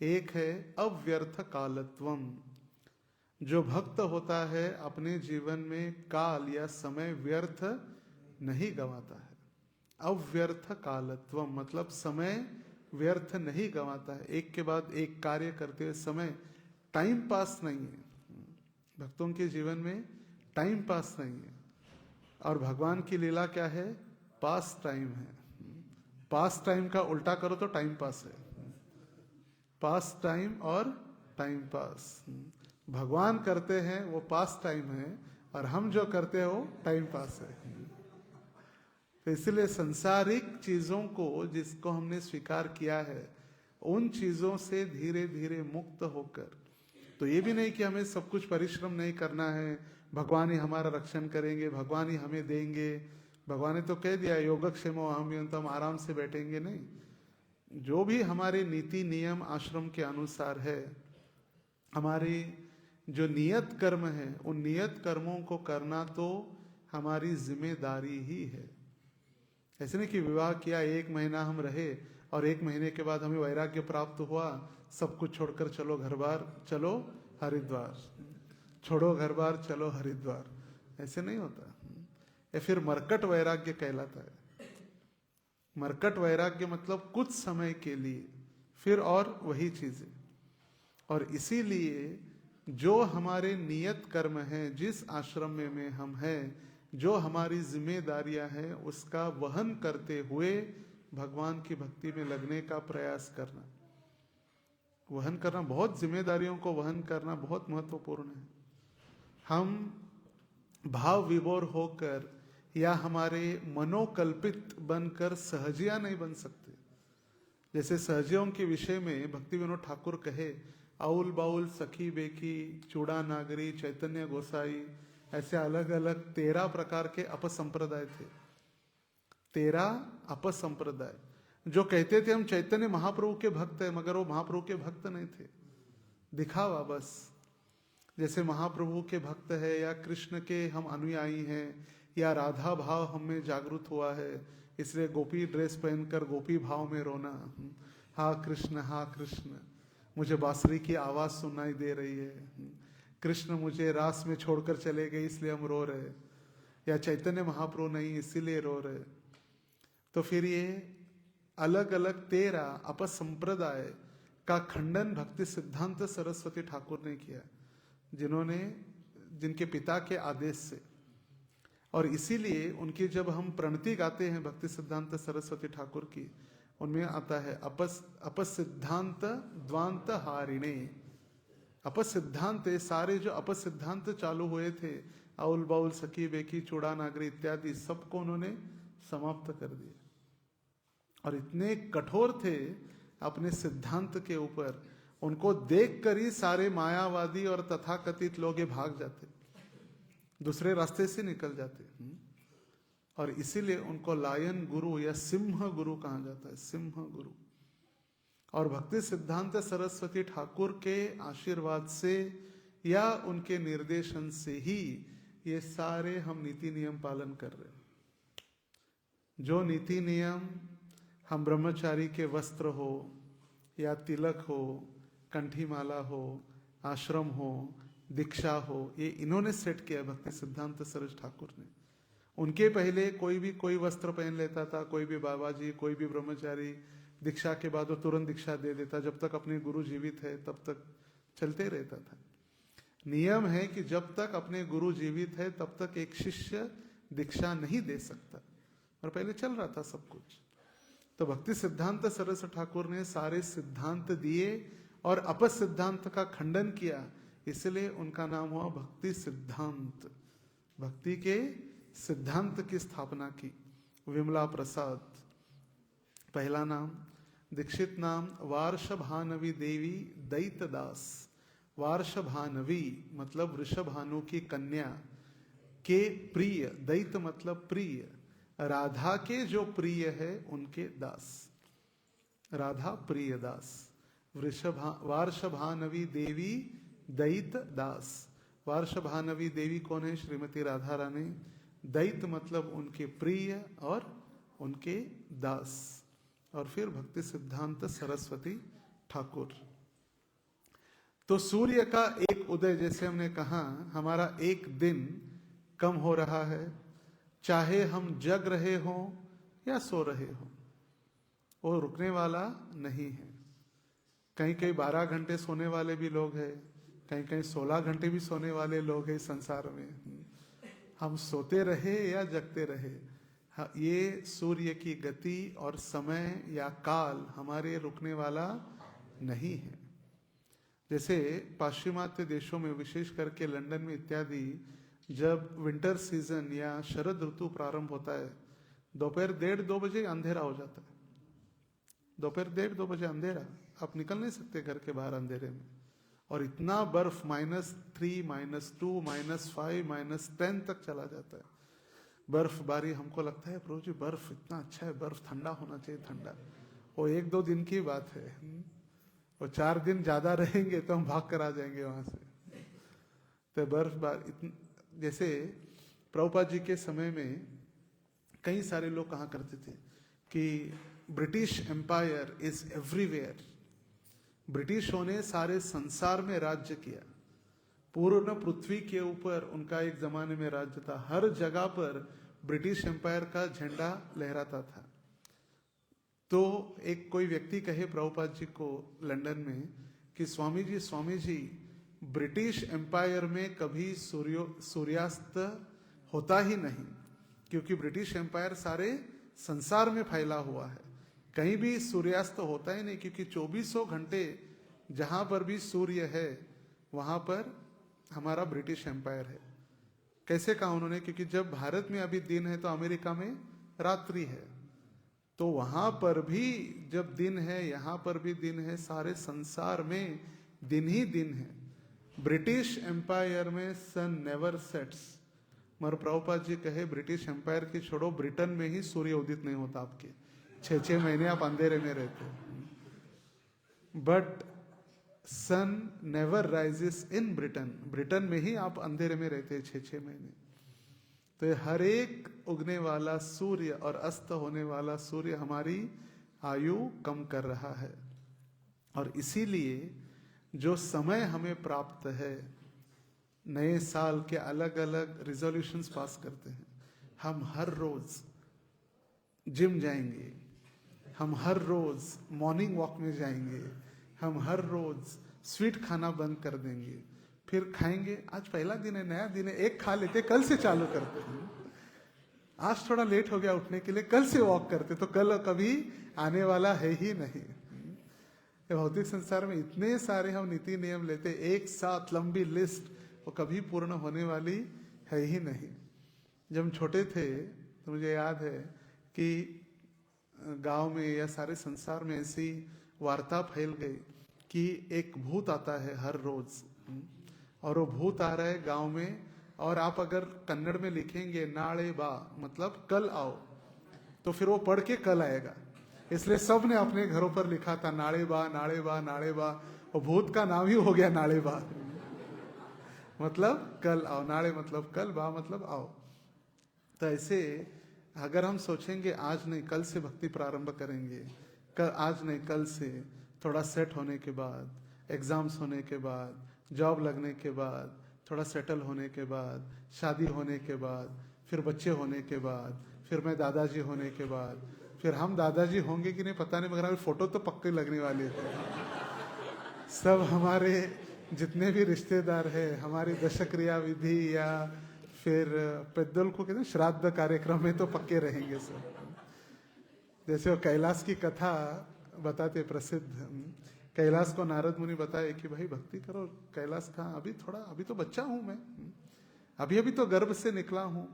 A: एक है अव्यर्थ कालत्वम। जो भक्त होता है अपने जीवन में काल या समय व्यर्थ नहीं गंवाता है। अव्यर्थ कालत्वम मतलब समय व्यर्थ नहीं गंवाता है, एक के बाद एक कार्य करते हुए समय टाइम पास नहीं है। भक्तों के जीवन में टाइम पास नहीं है। और भगवान की लीला क्या है? पास टाइम है। पास टाइम का उल्टा करो तो टाइम पास है। पास टाइम और टाइम पास। भगवान करते हैं वो पास टाइम है, और हम जो करते हैं वो टाइम पास है। तो इसलिए संसारिक चीजों को जिसको हमने स्वीकार किया है, उन चीजों से धीरे धीरे मुक्त होकर, तो ये भी नहीं कि हमें सब कुछ परिश्रम नहीं करना है, भगवान ही हमारा रक्षण करेंगे, भगवान ही हमें देंगे। भगवान ने तो कह दिया योगक्षेमो अहम, तो हम आराम से बैठेंगे नहीं। जो भी हमारे नीति नियम आश्रम के अनुसार है, हमारी जो नियत कर्म है, उन नियत कर्मों को करना तो हमारी जिम्मेदारी ही है। ऐसे नहीं कि विवाह किया, 1 महीना हम रहे और 1 महीने के बाद हमें वैराग्य प्राप्त हुआ, सब कुछ छोड़कर चलो घर बार, चलो हरिद्वार, छोड़ो घर बार चलो हरिद्वार। ऐसे नहीं होता। या फिर मरकट वैराग्य कहलाता है। मरकट वैराग्य मतलब कुछ समय के लिए, फिर और वही चीजें। और इसीलिए जो हमारे नियत कर्म हैं, जिस आश्रम में हम हैं, जो हमारी जिम्मेदारियां हैं, उसका वहन करते हुए भगवान की भक्ति में लगने का प्रयास करना। वहन करना, बहुत जिम्मेदारियों को वहन करना बहुत महत्वपूर्ण है। हम भाव विभोर होकर या हमारे मनोकल्पित बनकर सहजिया नहीं बन सकते। जैसे सहजियों के विषय में भक्ति विनोद ठाकुर कहे, आउल बाउल सखी बेकी चूड़ा नागरी चैतन्य गोसाई, ऐसे अलग अलग 13 प्रकार के अपसंप्रदाय थे। 13 अपसंप्रदाय जो कहते थे हम चैतन्य महाप्रभु के भक्त हैं, मगर वो महाप्रभु के भक्त नहीं थे, दिखावा बस। जैसे महाप्रभु के भक्त है या कृष्ण के हम अनुयायी हैं या राधा भाव हमें जागृत हुआ है, इसलिए गोपी ड्रेस पहनकर गोपी भाव में रोना, हा कृष्ण मुझे बांसुरी की आवाज सुनाई दे रही है, कृष्ण मुझे रास में छोड़कर चले गए इसलिए हम रो रहे, या चैतन्य महाप्रभु नहीं इसीलिए रो रहे। तो फिर ये अलग अलग 13 अपसंप्रदाय का खंडन भक्ति सिद्धांत सरस्वती ठाकुर ने किया, जिनके पिता के आदेश से। और इसीलिए उनकी जब हम प्रणति गाते हैं भक्ति सिद्धांत सरस्वती ठाकुर की, उनमें आता है अपसिद्धांत द्वांत हारिणे। अपसिद्धांत, सारे जो अपसिद्धांत चालू हुए थे, आउल बाउल सखी बेकी चूड़ा नागरी इत्यादि, सबको उन्होंने समाप्त कर दिया। और इतने कठोर थे अपने सिद्धांत के ऊपर, उनको देखकर ही सारे मायावादी और तथाकथित लोग भाग जाते, दूसरे रास्ते से निकल जाते। और इसीलिए उनको लायन गुरु या सिंह गुरु कहा जाता है, सिंह गुरु। और भक्ति सिद्धांत सरस्वती ठाकुर के आशीर्वाद से या उनके निर्देशन से ही ये सारे हम नीति नियम पालन कर रहे हैं। जो नीति नियम हम ब्रह्मचारी के वस्त्र हो या तिलक हो, कंठी माला हो, आश्रम हो, दीक्षा हो, ये इन्होंने सेट किया भक्ति सिद्धांत सरस्वती ठाकुर ने। उनके पहले कोई वस्त्र पहन लेता था, कोई भी बाबा जी, कोई भी ब्रह्मचारी, दीक्षा के बाद वो तुरंत दीक्षा दे देता, जब तक अपने गुरु जीवित है तब तक चलते रहता था। नियम है कि जब तक अपने गुरु जीवित है तब तक एक शिष्य दीक्षा नहीं दे सकता, और पहले चल रहा था सब कुछ। तो भक्ति सिद्धांत सरस्वती ठाकुर ने सारे सिद्धांत दिए और अपसिद्धांत का खंडन किया, इसलिए उनका नाम हुआ भक्ति सिद्धांत। भक्ति के सिद्धांत की स्थापना की। विमला प्रसाद पहला नाम, दीक्षित नाम वार्षभानवी देवी दैतदास। वार्षभानवी मतलब वृषभानु की कन्या के प्रिय, दैत मतलब प्रिय, राधा के जो प्रिय है उनके दास, राधा प्रिय दास। वार्षभानवी देवी दैत दास। वार्षभानवी देवी कौन है? श्रीमती राधा रानी। दैत मतलब उनके प्रिय और उनके दास। और फिर भक्ति सिद्धांत सरस्वती ठाकुर। तो सूर्य का एक उदय, जैसे हमने कहा, हमारा एक दिन कम हो रहा है, चाहे हम जग रहे हों या सो रहे हों, वो रुकने वाला नहीं है। कहीं कहीं 12 घंटे सोने वाले भी लोग हैं, कहीं कहीं 16 घंटे भी सोने वाले लोग हैं इस संसार में। हम सोते रहे या जगते रहे, ये सूर्य की गति और समय या काल हमारे रुकने वाला नहीं है। जैसे पाश्चिमात्य देशों में, विशेष करके लंदन में इत्यादि, जब विंटर सीजन या शरद ऋतु प्रारंभ होता है, दोपहर 1:30-2 बजे अंधेरा हो जाता है। दोपहर 1:30-2 बजे अंधेरा, आप निकल नहीं सकते घर के बाहर अंधेरे में। और इतना बर्फ -3, -2, -5, -10 तक चला जाता है। बर्फबारी, हमको लगता है प्रभु जी बर्फ इतना अच्छा है, बर्फ ठंडा होना चाहिए, ठंडा। वो 1-2 दिन की बात है, और 4 दिन ज्यादा रहेंगे तो हम भाग कर आ जाएंगे वहां से। तो बर्फबारी, जैसे प्रभुपाद जी के समय में कई सारे लोग कहा करते थे कि ब्रिटिश एम्पायर इज एवरीवेयर। ब्रिटिशों ने सारे संसार में राज्य किया, पूर्ण पृथ्वी के ऊपर उनका एक जमाने में राज्य था। हर जगह पर ब्रिटिश एम्पायर का झंडा लहराता था। तो एक कोई व्यक्ति कहे प्रभुपाद जी को लंदन में कि स्वामी जी ब्रिटिश एम्पायर में कभी सूर्यास्त होता ही नहीं, क्योंकि ब्रिटिश एम्पायर सारे संसार में फैला हुआ है, कहीं भी सूर्यास्त होता ही नहीं, क्योंकि 2400 घंटे जहां पर भी सूर्य है वहां पर हमारा ब्रिटिश एम्पायर है। कैसे कहा उन्होंने? क्योंकि जब भारत में अभी दिन है तो अमेरिका में रात्रि है, तो वहां पर भी जब दिन है यहां पर भी दिन है, सारे संसार में दिन ही दिन है। ब्रिटिश एम्पायर में सन नेवर सेट्स। मगर प्रभुपाद जी कहे ब्रिटिश एम्पायर की छोड़ो, ब्रिटेन में ही सूर्य उदित नहीं होता आपके, 6-6 महीने आप अंधेरे में रहते। But sun never rises in Britain. Britain में ही आप अंधेरे में रहते 6-6 महीने। तो हर एक उगने वाला सूर्य और अस्त होने वाला सूर्य हमारी आयु कम कर रहा है। और इसीलिए जो समय हमें प्राप्त है, नए साल के अलग अलग रिजोल्यूशंस पास करते हैं। हम हर रोज जिम जाएंगे, हम हर रोज मॉर्निंग वॉक में जाएंगे, हम हर रोज स्वीट खाना बंद कर देंगे, फिर खाएंगे। आज पहला दिन है, नया दिन है, एक खा लेते, कल से चालू करते हैं। आज थोड़ा लेट हो गया उठने के लिए, कल से वॉक करते, तो कल कभी आने वाला है ही नहीं। भौतिक संसार में इतने सारे हम नीति नियम लेते, एक साथ लंबी लिस्ट, वो कभी पूर्ण होने वाली है ही नहीं। जब हम छोटे थे तो मुझे याद है कि गांव में या सारे संसार में ऐसी वार्ता फैल गई कि एक भूत आता है हर रोज, और वो भूत आ रहा है गांव में, और आप अगर कन्नड़ में लिखेंगे नाड़े बा मतलब कल आओ, तो फिर वो पढ़ के कल आएगा। इसलिए सब ने अपने घरों पर लिखा था नाड़े बा नाड़े बा नाड़े बा, और भूत का नाम ही हो गया नाड़े बा, मतलब कल आओ। नाड़े मतलब कल, बा मतलब आओ। तो ऐसे अगर हम सोचेंगे आज नहीं कल से भक्ति प्रारंभ करेंगे, आज नहीं कल से, थोड़ा सेट होने के बाद, एग्जाम्स होने के बाद, जॉब लगने के बाद, थोड़ा सेटल होने के बाद, शादी होने के बाद, फिर बच्चे होने के बाद, फिर मैं दादाजी होने के बाद, फिर हम दादाजी होंगे कि नहीं पता नहीं, मगर हमारी फोटो तो पक्के लगने वाली है। सब हमारे जितने भी रिश्तेदार हैं, हमारी दशक्रिया विधि या फिर पेद्दल को कहते हैं श्राद्ध कार्यक्रम में तो पक्के रहेंगे सब। जैसे वो कैलाश की कथा बताते प्रसिद्ध, कैलाश को नारद मुनि बताए कि भाई भक्ति करो। कैलाश कहा अभी तो बच्चा हूं मैं, अभी तो गर्भ से निकला हूं,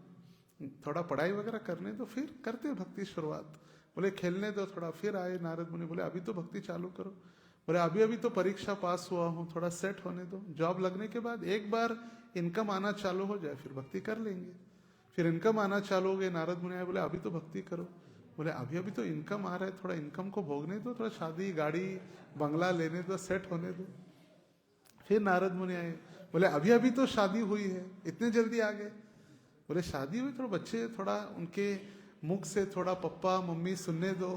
A: थोड़ा पढ़ाई वगैरह करने दो, फिर करते भक्ति शुरुआत। बोले खेलने दो थोड़ा। फिर आए नारद मुनि, बोले अभी तो भक्ति चालू करो। बोले अभी तो परीक्षा पास हुआ हूं, थोड़ा सेट होने दो, जॉब लगने के बाद एक बार इनकम आना चालू हो जाए फिर भक्ति कर लेंगे। फिर इनकम आना चालू हो गए, नारद मुनि आए, बोले अभी तो भक्ति करो। बोले अभी तो इनकम आ रहा है, थोड़ा इनकम को भोगने दो, थोड़ा शादी गाड़ी बंगला लेने दो, सेट होने दो। फिर नारद मुनि आए, बोले अभी तो शादी हुई है, इतने जल्दी आ गए। बोले शादी हुई, थोड़ा बच्चे, थोड़ा उनके मुख से थोड़ा पप्पा मम्मी सुनने दो,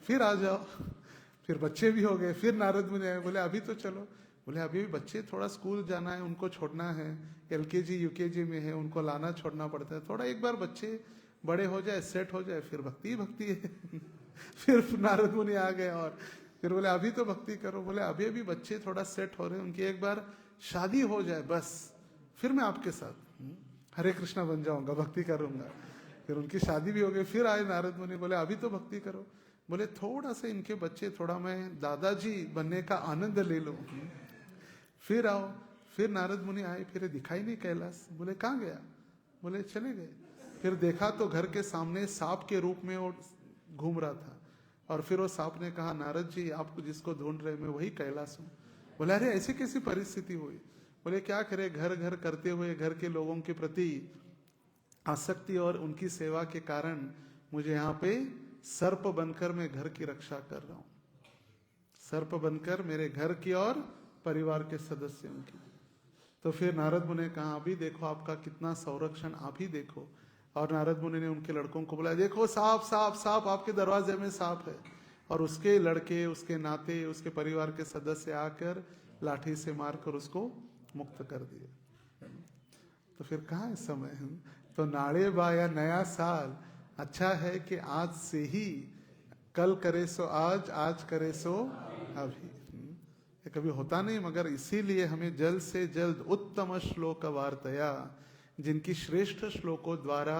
A: फिर आ जाओ। फिर बच्चे भी हो गए। फिर नारद मुनि आए, बोले अभी तो चलो। बोले अभी भी बच्चे थोड़ा स्कूल जाना है, उनको छोड़ना है, LKG UKG में है, उनको लाना छोड़ना पड़ता है, थोड़ा एक बार बच्चे बड़े हो जाए, सेट हो जाए, फिर भक्ति है। फिर नारद मुनि आ गए और फिर बोले अभी तो भक्ति करो। बोले अभी बच्चे थोड़ा सेट हो रहे हैं, उनकी एक बार शादी हो जाए बस, फिर मैं आपके साथ हरे कृष्णा बन जाऊंगा, भक्ति करूंगा। फिर उनकी शादी भी हो गई। फिर आए नारद मुनि, बोले अभी तो भक्ति करो। बोले थोड़ा सा इनके बच्चे, थोड़ा मैं दादाजी बनने का आनंद ले लूं, फिर आओ। फिर नारद मुनि आए, फिर दिखाई नहीं कैलाश। बोले कहाँ गया? बोले चले गए। फिर देखा तो घर के सामने सांप के रूप में वो घूम रहा था। और फिर वो सांप ने कहा, नारद जी आप जिसको ढूंढ रहे मैं वही कैलाश हूँ। बोले अरे ऐसी कैसी परिस्थिति हुई? बोले क्या करे, घर घर करते हुए घर के लोगों के प्रति आसक्ति और उनकी सेवा के कारण मुझे यहाँ पे सर्प बनकर मैं घर की रक्षा कर रहा हूँ। सर्प बनकर मेरे घर की और परिवार के सदस्यों की। तो फिर नारद मुनि ने कहा अभी देखो आपका कितना संरक्षण, आप ही देखो। और नारद मुनि ने उनके लड़कों को बोला देखो सांप सांप सांप, आपके दरवाजे में सांप है। और उसके लड़के, उसके नाते, उसके परिवार के सदस्य आकर लाठी से मारकर उसको मुक्त कर दिए। तो फिर कहाँ है समय? तो नाड़े बा या नया साल अच्छा है कि आज से ही, कल करे सो आज, आज करे सो अभी। ये कभी होता नहीं, मगर इसीलिए हमें जल्द से जल्द उत्तम श्लोक वार्तया, जिनकी श्रेष्ठ श्लोकों द्वारा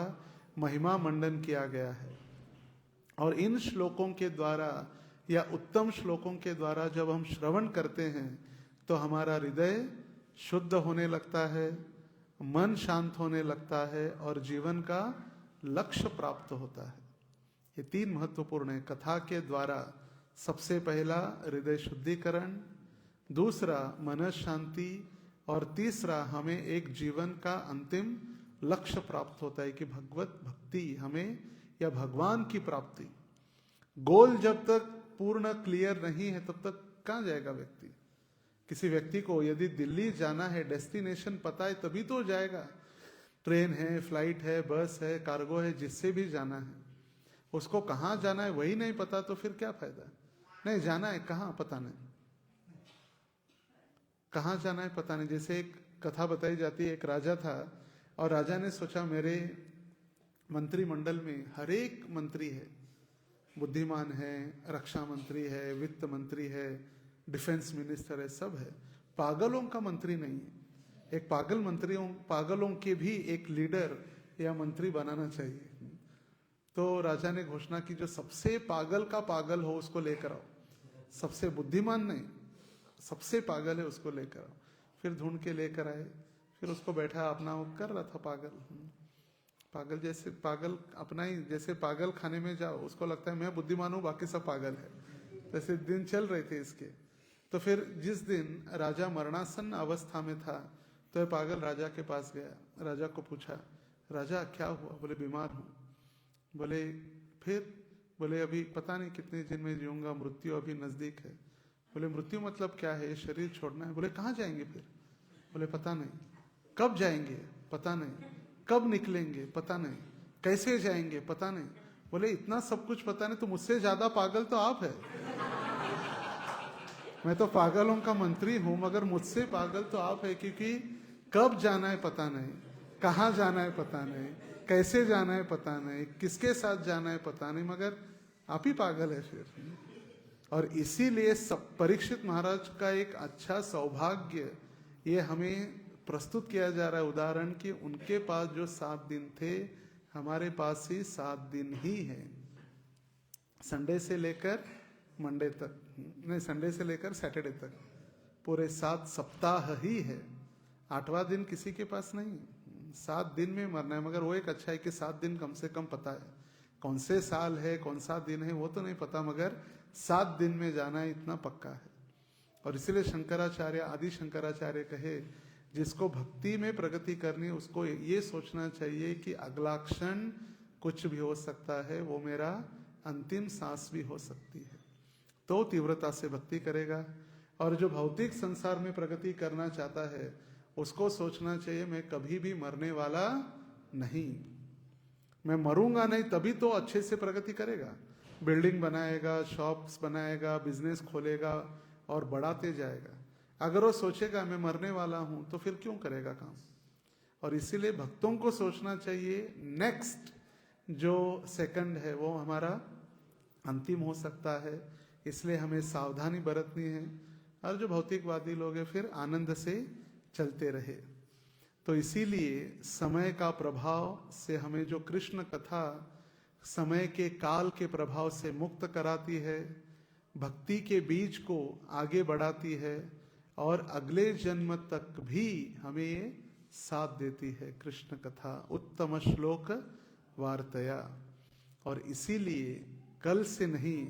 A: महिमा मंडन किया गया है। और इन श्लोकों के द्वारा या उत्तम श्लोकों के द्वारा जब हम श्रवण करते हैं तो हमारा हृदय शुद्ध होने लगता है, मन शांत होने लगता है और जीवन का लक्ष्य प्राप्त होता है। ये तीन महत्वपूर्ण है कथा के द्वारा। सबसे पहला हृदय शुद्धिकरण, दूसरा मन शांति, और तीसरा हमें एक जीवन का अंतिम लक्ष्य प्राप्त होता है कि भगवत भक्ति हमें, या भगवान की प्राप्ति। गोल जब तक पूर्ण क्लियर नहीं है तब तक कहाँ जाएगा व्यक्ति? किसी व्यक्ति को यदि दिल्ली जाना है, डेस्टिनेशन पता है तभी तो जाएगा। ट्रेन है, फ्लाइट है, बस है, कार्गो है, जिससे भी जाना है, उसको कहाँ जाना है वही नहीं पता तो फिर क्या फायदा? नहीं जाना है कहाँ पता नहीं, कहाँ जाना है पता नहीं। जैसे एक कथा बताई जाती है, एक राजा था और राजा ने सोचा मेरे मंत्रिमंडल में हर एक मंत्री है, बुद्धिमान है, रक्षा मंत्री है, वित्त मंत्री है, डिफेंस मिनिस्टर है, सब है, पागलों का मंत्री नहीं है। एक पागलों के भी एक लीडर या मंत्री बनाना चाहिए। तो राजा ने घोषणा की जो सबसे पागल का पागल हो उसको लेकर आओ, सबसे बुद्धिमान नहीं, सबसे पागल है उसको लेकर आओ। फिर ढूंढ के लेकर आए, फिर उसको बैठा, अपना वो कर रहा था पागल जैसे, पागल अपना ही जैसे पागल खाने में जाओ, उसको लगता है मैं बुद्धिमान हूँ बाकी सब पागल है, जैसे दिन चल रहे थे इसके। तो फिर जिस दिन राजा मरणासन्न अवस्था में था तो पागल राजा के पास गया, राजा को पूछा राजा क्या हुआ? बोले बीमार हूँ। बोले फिर? बोले अभी पता नहीं कितने दिन में जीऊंगा, मृत्यु अभी नजदीक है। बोले मृत्यु मतलब क्या है? शरीर छोड़ना है। बोले कहाँ जाएंगे फिर? बोले पता नहीं। कब जाएंगे? पता नहीं। कब निकलेंगे? पता नहीं। कैसे जाएंगे? पता नहीं। बोले इतना सब कुछ पता नहीं तो मुझसे ज्यादा पागल तो आप है। मैं तो पागलों का मंत्री हूं मगर मुझसे पागल तो आप है, क्योंकि कब जाना है पता नहीं, कहाँ जाना है पता नहीं, कैसे जाना है पता नहीं, किसके साथ जाना है पता नहीं, मगर आप ही पागल है फिर। और इसीलिए परीक्षित महाराज का एक अच्छा सौभाग्य ये हमें प्रस्तुत किया जा रहा है उदाहरण, कि उनके पास जो 7 दिन थे हमारे पास ही 7 दिन ही है। संडे से लेकर मंडे तक, नहीं संडे से लेकर सैटरडे तक, पूरे 7 सप्ताह ही है। 8वां दिन किसी के पास नहीं। 7 दिन में मरना है। मगर वो एक अच्छा है कि 7 दिन कम से कम पता है, कौन से साल है, कौन सा दिन है वो तो नहीं पता, मगर 7 दिन में जाना है इतना पक्का है। और इसीलिए शंकराचार्य, आदि शंकराचार्य कहे जिसको भक्ति में प्रगति करनी उसको ये सोचना चाहिए कि अगला क्षण कुछ भी हो सकता है, वो मेरा अंतिम सांस भी हो सकती है। तो तीव्रता से भक्ति करेगा। और जो भौतिक संसार में प्रगति करना चाहता है उसको सोचना चाहिए मैं कभी भी मरने वाला नहीं, मैं मरूंगा नहीं तभी तो अच्छे से प्रगति करेगा। बिल्डिंग बनाएगा, शॉप्स बनाएगा, बिजनेस खोलेगा और बढ़ाते जाएगा। अगर वो सोचेगा मैं मरने वाला हूं तो फिर क्यों करेगा काम। और इसीलिए भक्तों को सोचना चाहिए नेक्स्ट जो सेकंड है वो हमारा अंतिम हो सकता है, इसलिए हमें सावधानी बरतनी है। और जो भौतिकवादी लोग हैं फिर आनंद से चलते रहे। तो इसीलिए समय का प्रभाव से हमें जो कृष्ण कथा समय के काल के प्रभाव से मुक्त कराती है, भक्ति के बीज को आगे बढ़ाती है और अगले जन्म तक भी हमें ये साथ देती है कृष्ण कथा उत्तम श्लोक वार्तया। और इसीलिए कल से नहीं,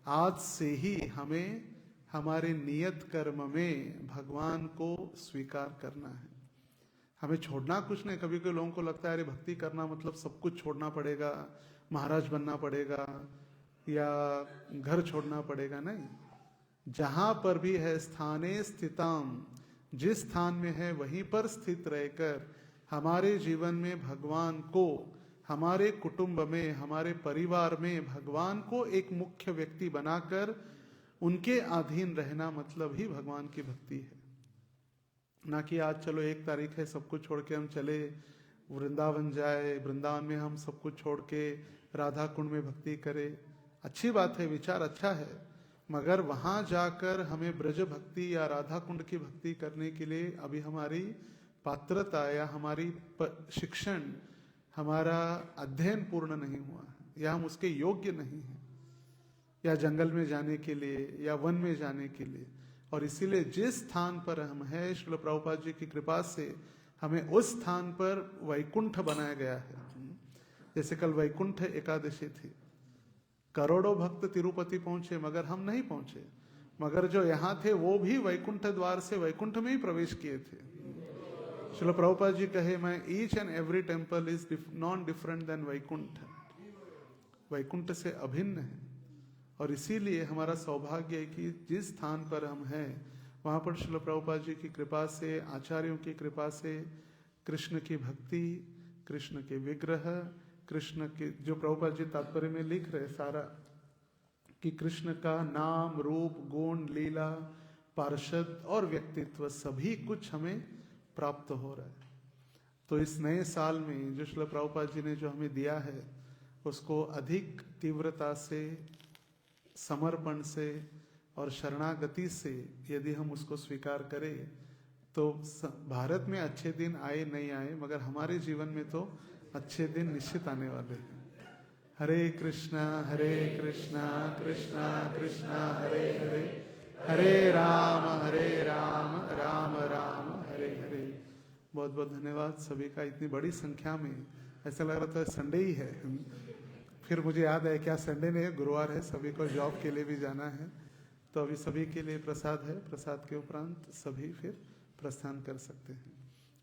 A: आज से ही हमें हमारे नियत कर्म में भगवान को स्वीकार करना है। हमें छोड़ना कुछ नहीं। कभी कभी लोगों को लगता है अरे भक्ति करना मतलब सब कुछ छोड़ना पड़ेगा, महाराज बनना पड़ेगा या घर छोड़ना पड़ेगा। नहीं, जहां पर भी है स्थाने स्थिताम, जिस स्थान में है वहीं पर स्थित रहकर हमारे जीवन में भगवान को, हमारे कुटुंब में, हमारे परिवार में भगवान को एक मुख्य व्यक्ति बनाकर उनके अधीन रहना मतलब ही भगवान की भक्ति है। ना कि आज चलो 1 तारीख है सब कुछ छोड़ के हम चले वृंदावन जाए, वृंदावन में हम सब कुछ छोड़ के राधा कुंड में भक्ति करें। अच्छी बात है, विचार अच्छा है, मगर वहां जाकर हमें ब्रज भक्ति या राधा कुंड की भक्ति करने के लिए अभी हमारी पात्रता या हमारी शिक्षण, हमारा अध्ययन पूर्ण नहीं हुआ है या हम उसके योग्य नहीं हैं, या जंगल में जाने के लिए या वन में जाने के लिए। और इसीलिए जिस स्थान पर हम हैं, श्रील प्रभुपाद जी की कृपा से हमें उस स्थान पर वैकुंठ बनाया गया है। जैसे कल वैकुंठ एकादशी थी, करोड़ों भक्त तिरुपति पहुंचे मगर हम नहीं पहुंचे, मगर जो यहाँ थे वो भी वैकुंठ द्वार से वैकुंठ में ही प्रवेश किए थे। श्रील प्रभुपाद जी कहे, मैं each and every temple is non different than Vaikuntha, Vaikuntha से अभिन्न है। और इसीलिए हमारा सौभाग्य है कि जिस स्थान पर हम हैं वहाँ पर श्रील प्रभुपाद जी की कृपा से, आचार्यों की कृपा से कृष्ण की भक्ति, कृष्ण के विग्रह, कृष्ण के जो प्रभुपाद जी तात्पर्य में लिख रहे सारा कि कृष्ण का नाम, रूप, गुण, लीला, पार्षद और व्यक्तित्व सभी कुछ हमें प्राप्त हो रहा है। तो इस नए साल में जो श्रील प्रभुपाद जी ने जो हमें दिया है उसको अधिक तीव्रता से, समर्पण से और शरणागति से यदि हम उसको स्वीकार करें तो भारत में अच्छे दिन आए नहीं आए मगर हमारे जीवन में तो अच्छे दिन निश्चित आने वाले हैं। हरे कृष्णा कृष्णा कृष्णा हरे हरे, हरे राम राम राम हरे हरे। बहुत बहुत धन्यवाद सभी का, इतनी बड़ी संख्या में। ऐसा लग रहा था संडे ही है, फिर मुझे याद है क्या संडे नहीं है, गुरुवार है, सभी को जॉब के लिए भी जाना है। तो अभी सभी के लिए प्रसाद है, प्रसाद के उपरांत सभी फिर प्रस्थान कर सकते हैं।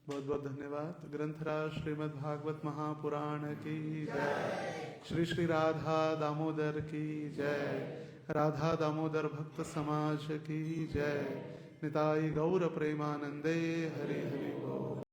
A: बहुत बहुत धन्यवाद। ग्रंथराज श्रीमद् भागवत महापुराण की जय। श्री श्री राधा दामोदर की जय। राधा दामोदर भक्त समाज की जय। निताई गौर प्रेमानंदे हरि हरि बोल।